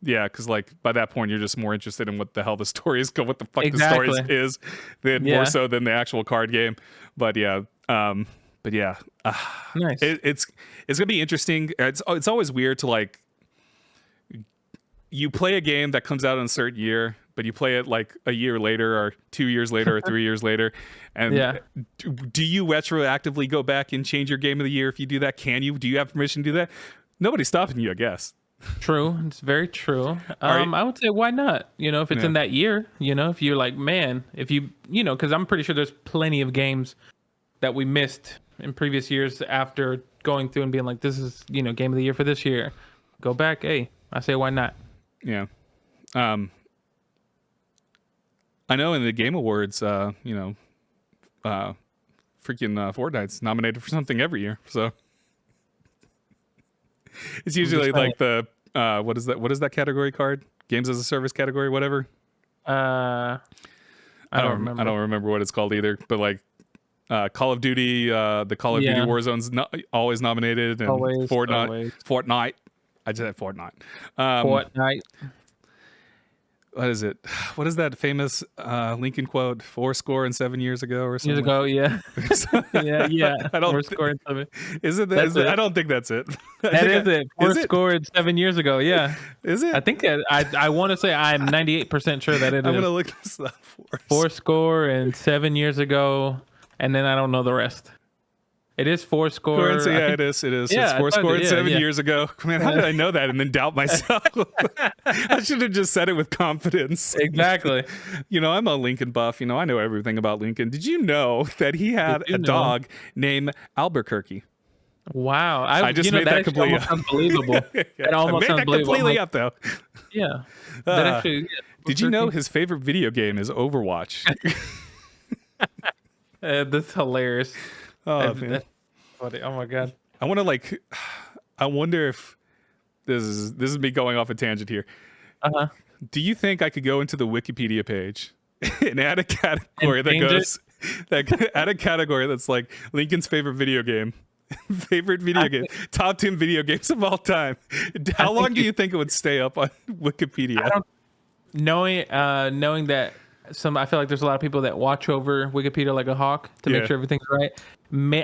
[SPEAKER 1] yeah, because like by that point you're just more interested in what the hell the story is, what the fuck the story is, than more so than the actual card game. But yeah,
[SPEAKER 2] nice.
[SPEAKER 1] It's gonna be interesting. It's always weird to like, you play a game that comes out in a certain year, but you play it like a year later or 2 years later or 3 years later, and do you retroactively go back and change your game of the year? If you do that, can you? Do you have permission to do that? Nobody's stopping you, I guess.
[SPEAKER 2] True. It's very true. I would say, why not? If it's in that year, if you're like, man, because I'm pretty sure there's plenty of games that we missed in previous years after going through and being like, this is, game of the year for this year. Go back. Hey, I say, why not?
[SPEAKER 1] Yeah. I know in the Game Awards, freaking Fortnite's nominated for something every year. So it's usually like the what is that category card? Games as a Service category, whatever. I don't remember. I don't remember what it's called either. But like Call of Duty, the Call of Duty Warzone's always nominated, and Fortnite. I just said Fortnite.
[SPEAKER 2] Fortnite.
[SPEAKER 1] What is it? What is that famous Lincoln quote? 7 years ago or something?
[SPEAKER 2] Years ago, yeah. yeah.
[SPEAKER 1] I don't.
[SPEAKER 2] 7.
[SPEAKER 1] Is it? I don't think that's it.
[SPEAKER 2] That is it. 7 years ago. Yeah.
[SPEAKER 1] Is it?
[SPEAKER 2] I think that I want to say I'm 98% sure that it is.
[SPEAKER 1] I'm gonna look this up.
[SPEAKER 2] 7 years ago, and then I don't know the rest. It is 4 score.
[SPEAKER 1] Yeah, it is.
[SPEAKER 2] Yeah,
[SPEAKER 1] it's 7 years ago. Man, how did I know that and then doubt myself? I should have just said it with confidence.
[SPEAKER 2] Exactly.
[SPEAKER 1] I'm a Lincoln buff. I know everything about Lincoln. Did you know that he had a dog named Albuquerque?
[SPEAKER 2] Wow.
[SPEAKER 1] I just made that completely
[SPEAKER 2] up. Unbelievable. It almost
[SPEAKER 1] I made that completely up, though.
[SPEAKER 2] Yeah.
[SPEAKER 1] Did you know his favorite video game is Overwatch?
[SPEAKER 2] That's hilarious.
[SPEAKER 1] Oh, man.
[SPEAKER 2] Funny. Oh my god.
[SPEAKER 1] I wonder if this is me going off a tangent here. Do you think I could go into the Wikipedia page and add a category that's like Lincoln's favorite video game? Top 10 video games of all time. How long do you think it would stay up on Wikipedia?
[SPEAKER 2] Knowing that I feel like there's a lot of people that watch over Wikipedia like a hawk to make sure everything's right.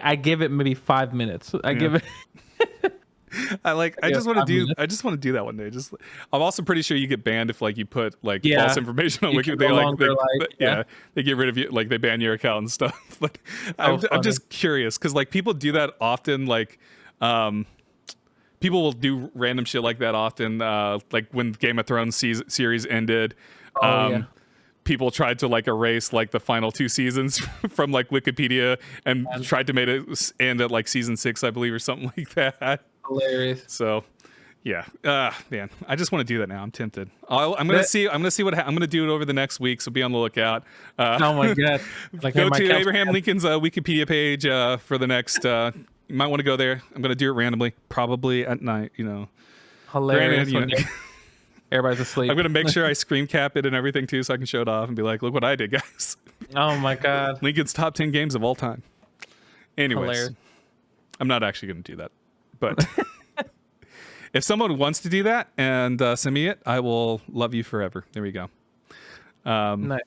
[SPEAKER 2] I give it maybe 5 minutes. Give it.
[SPEAKER 1] I just want to do that one day. I'm also pretty sure you get banned if like you put like false information on Wiki. They get rid of you, like they ban your account and stuff. But I'm just curious because like people do that often. Like people will do random shit like that often. Like when Game of Thrones series ended. People tried to like erase like the final 2 seasons from like Wikipedia and tried to make it end at like season 6, I believe, or something like that.
[SPEAKER 2] Hilarious.
[SPEAKER 1] So, yeah, man, I just want to do that now. I'm tempted. I'm gonna see what I'm gonna do it over the next week. So be on the lookout.
[SPEAKER 2] Oh my god! Like
[SPEAKER 1] go to Abraham Lincoln's Wikipedia page for the next. You might want to go there. I'm gonna do it randomly, probably at night.
[SPEAKER 2] Hilarious.
[SPEAKER 1] Granted,
[SPEAKER 2] everybody's asleep.
[SPEAKER 1] I'm gonna make sure I screen cap it and everything too, so I can show it off and be like, "Look what I did, guys."
[SPEAKER 2] Oh my god!
[SPEAKER 1] Lincoln's top 10 games of all time. Anyways, hilarious. I'm not actually gonna do that, but if someone wants to do that and send me it, I will love you forever. There we go.
[SPEAKER 2] Nice.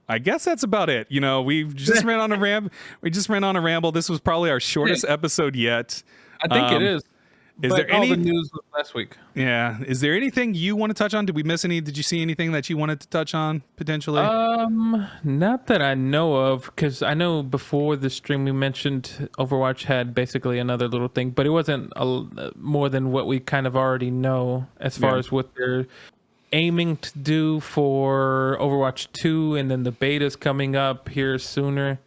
[SPEAKER 1] I guess that's about it. We've just ran on a ramble. This was probably our shortest episode yet.
[SPEAKER 2] I think it is.
[SPEAKER 1] Is there any
[SPEAKER 2] the news was last week?
[SPEAKER 1] Yeah. Is there anything you want to touch on? Did we miss any? Did you see anything that you wanted to touch on potentially?
[SPEAKER 2] Not that I know of, because I know before the stream we mentioned Overwatch had basically another little thing, but it wasn't more than what we kind of already know as far as what they're aiming to do for Overwatch 2, and then the beta's coming up here sooner.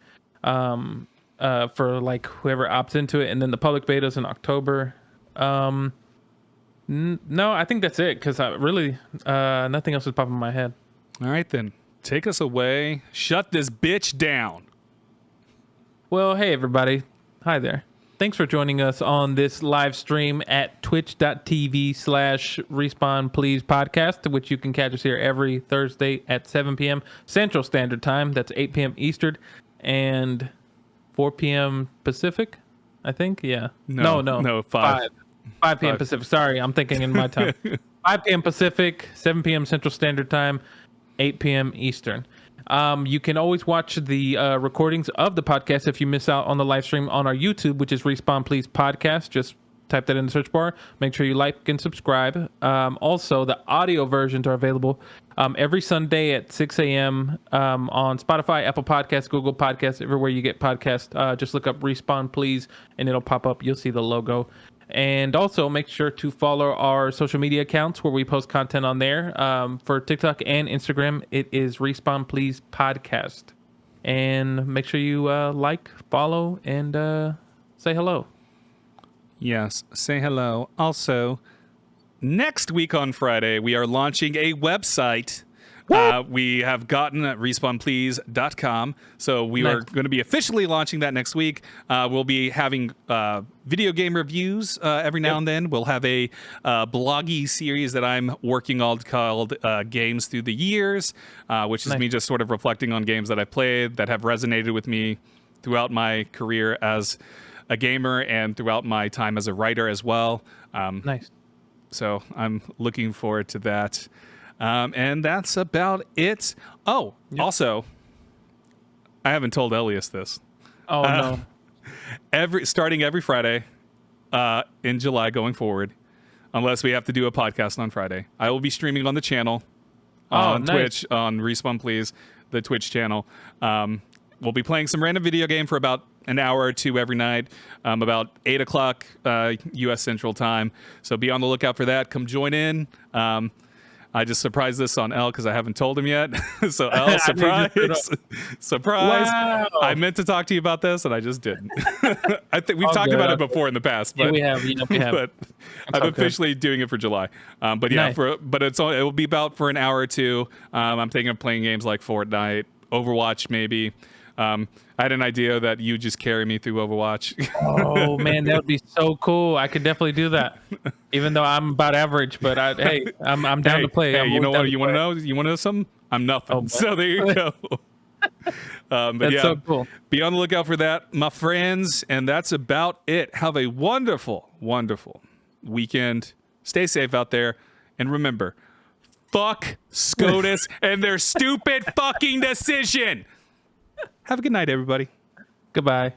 [SPEAKER 2] For like whoever opts into it, and then the public beta's in October. No, I think that's it, because I really nothing else is popping in my head.
[SPEAKER 1] All right, then. Take us away. Shut this bitch down.
[SPEAKER 2] Well, hey, everybody. Hi there. Thanks for joining us on this live stream at twitch.tv/Respawn Please Podcast, which you can catch us here every Thursday at 7 p.m. Central Standard Time. That's 8 p.m. Eastern and 4 p.m. Pacific, I think. Yeah. No, 5 p.m. Pacific. Sorry, I'm thinking in my time. 5 p.m. Pacific, 7 p.m. Central Standard Time, 8 p.m. Eastern. You can always watch the recordings of the podcast if you miss out on the live stream on our YouTube, which is Respawn Please Podcast. Just type that in the search bar. Make sure you like and subscribe. Also, the audio versions are available every Sunday at 6 a.m. On Spotify, Apple Podcasts, Google Podcasts, everywhere you get podcasts. Just look up Respawn Please, and it'll pop up. You'll see the logo. And also make sure to follow our social media accounts where we post content on there. For TikTok and Instagram, it is Respawn Please Podcast. And make sure you like, follow, and say hello.
[SPEAKER 1] Yes, say hello. Also, next week on Friday, we are launching a website. We have gotten at respawnplease.com. So we are going to be officially launching that next week. We'll be having video game reviews every now and then. We'll have a bloggy series that I'm working on called Games Through the Years, which is me just sort of reflecting on games that I played that have resonated with me throughout my career as a gamer and throughout my time as a writer as well. So I'm looking forward to that. And that's about it. Oh, also, I haven't told Elias this.
[SPEAKER 2] Oh, no.
[SPEAKER 1] Starting every Friday in July going forward, unless we have to do a podcast on Friday, I will be streaming on the channel on Twitch, on Respawn Please, the Twitch channel. We'll be playing some random video game for about an hour or two every night, about 8 o'clock U.S. Central Time. So be on the lookout for that. Come join in. I just surprised this on L because I haven't told him yet. So L, surprise. Surprise. Wow. I meant to talk to you about this and I just didn't. I think we've talked about it before in the past, but
[SPEAKER 2] we have. But
[SPEAKER 1] I'm officially doing it for July. But yeah, it will be about for an hour or two. I'm thinking of playing games like Fortnite, Overwatch maybe. I had an idea that you just carry me through Overwatch.
[SPEAKER 2] Oh man, that would be so cool. I could definitely do that. Even though I'm about average, but I'm down to play.
[SPEAKER 1] Hey, you know what? You want to know? You want to know something? I'm nothing. Oh, so there you go. But
[SPEAKER 2] that's so cool.
[SPEAKER 1] Be on the lookout for that, my friends. And that's about it. Have a wonderful, wonderful weekend. Stay safe out there. And remember, fuck SCOTUS and their stupid fucking decision. Have a good night, everybody.
[SPEAKER 2] Goodbye.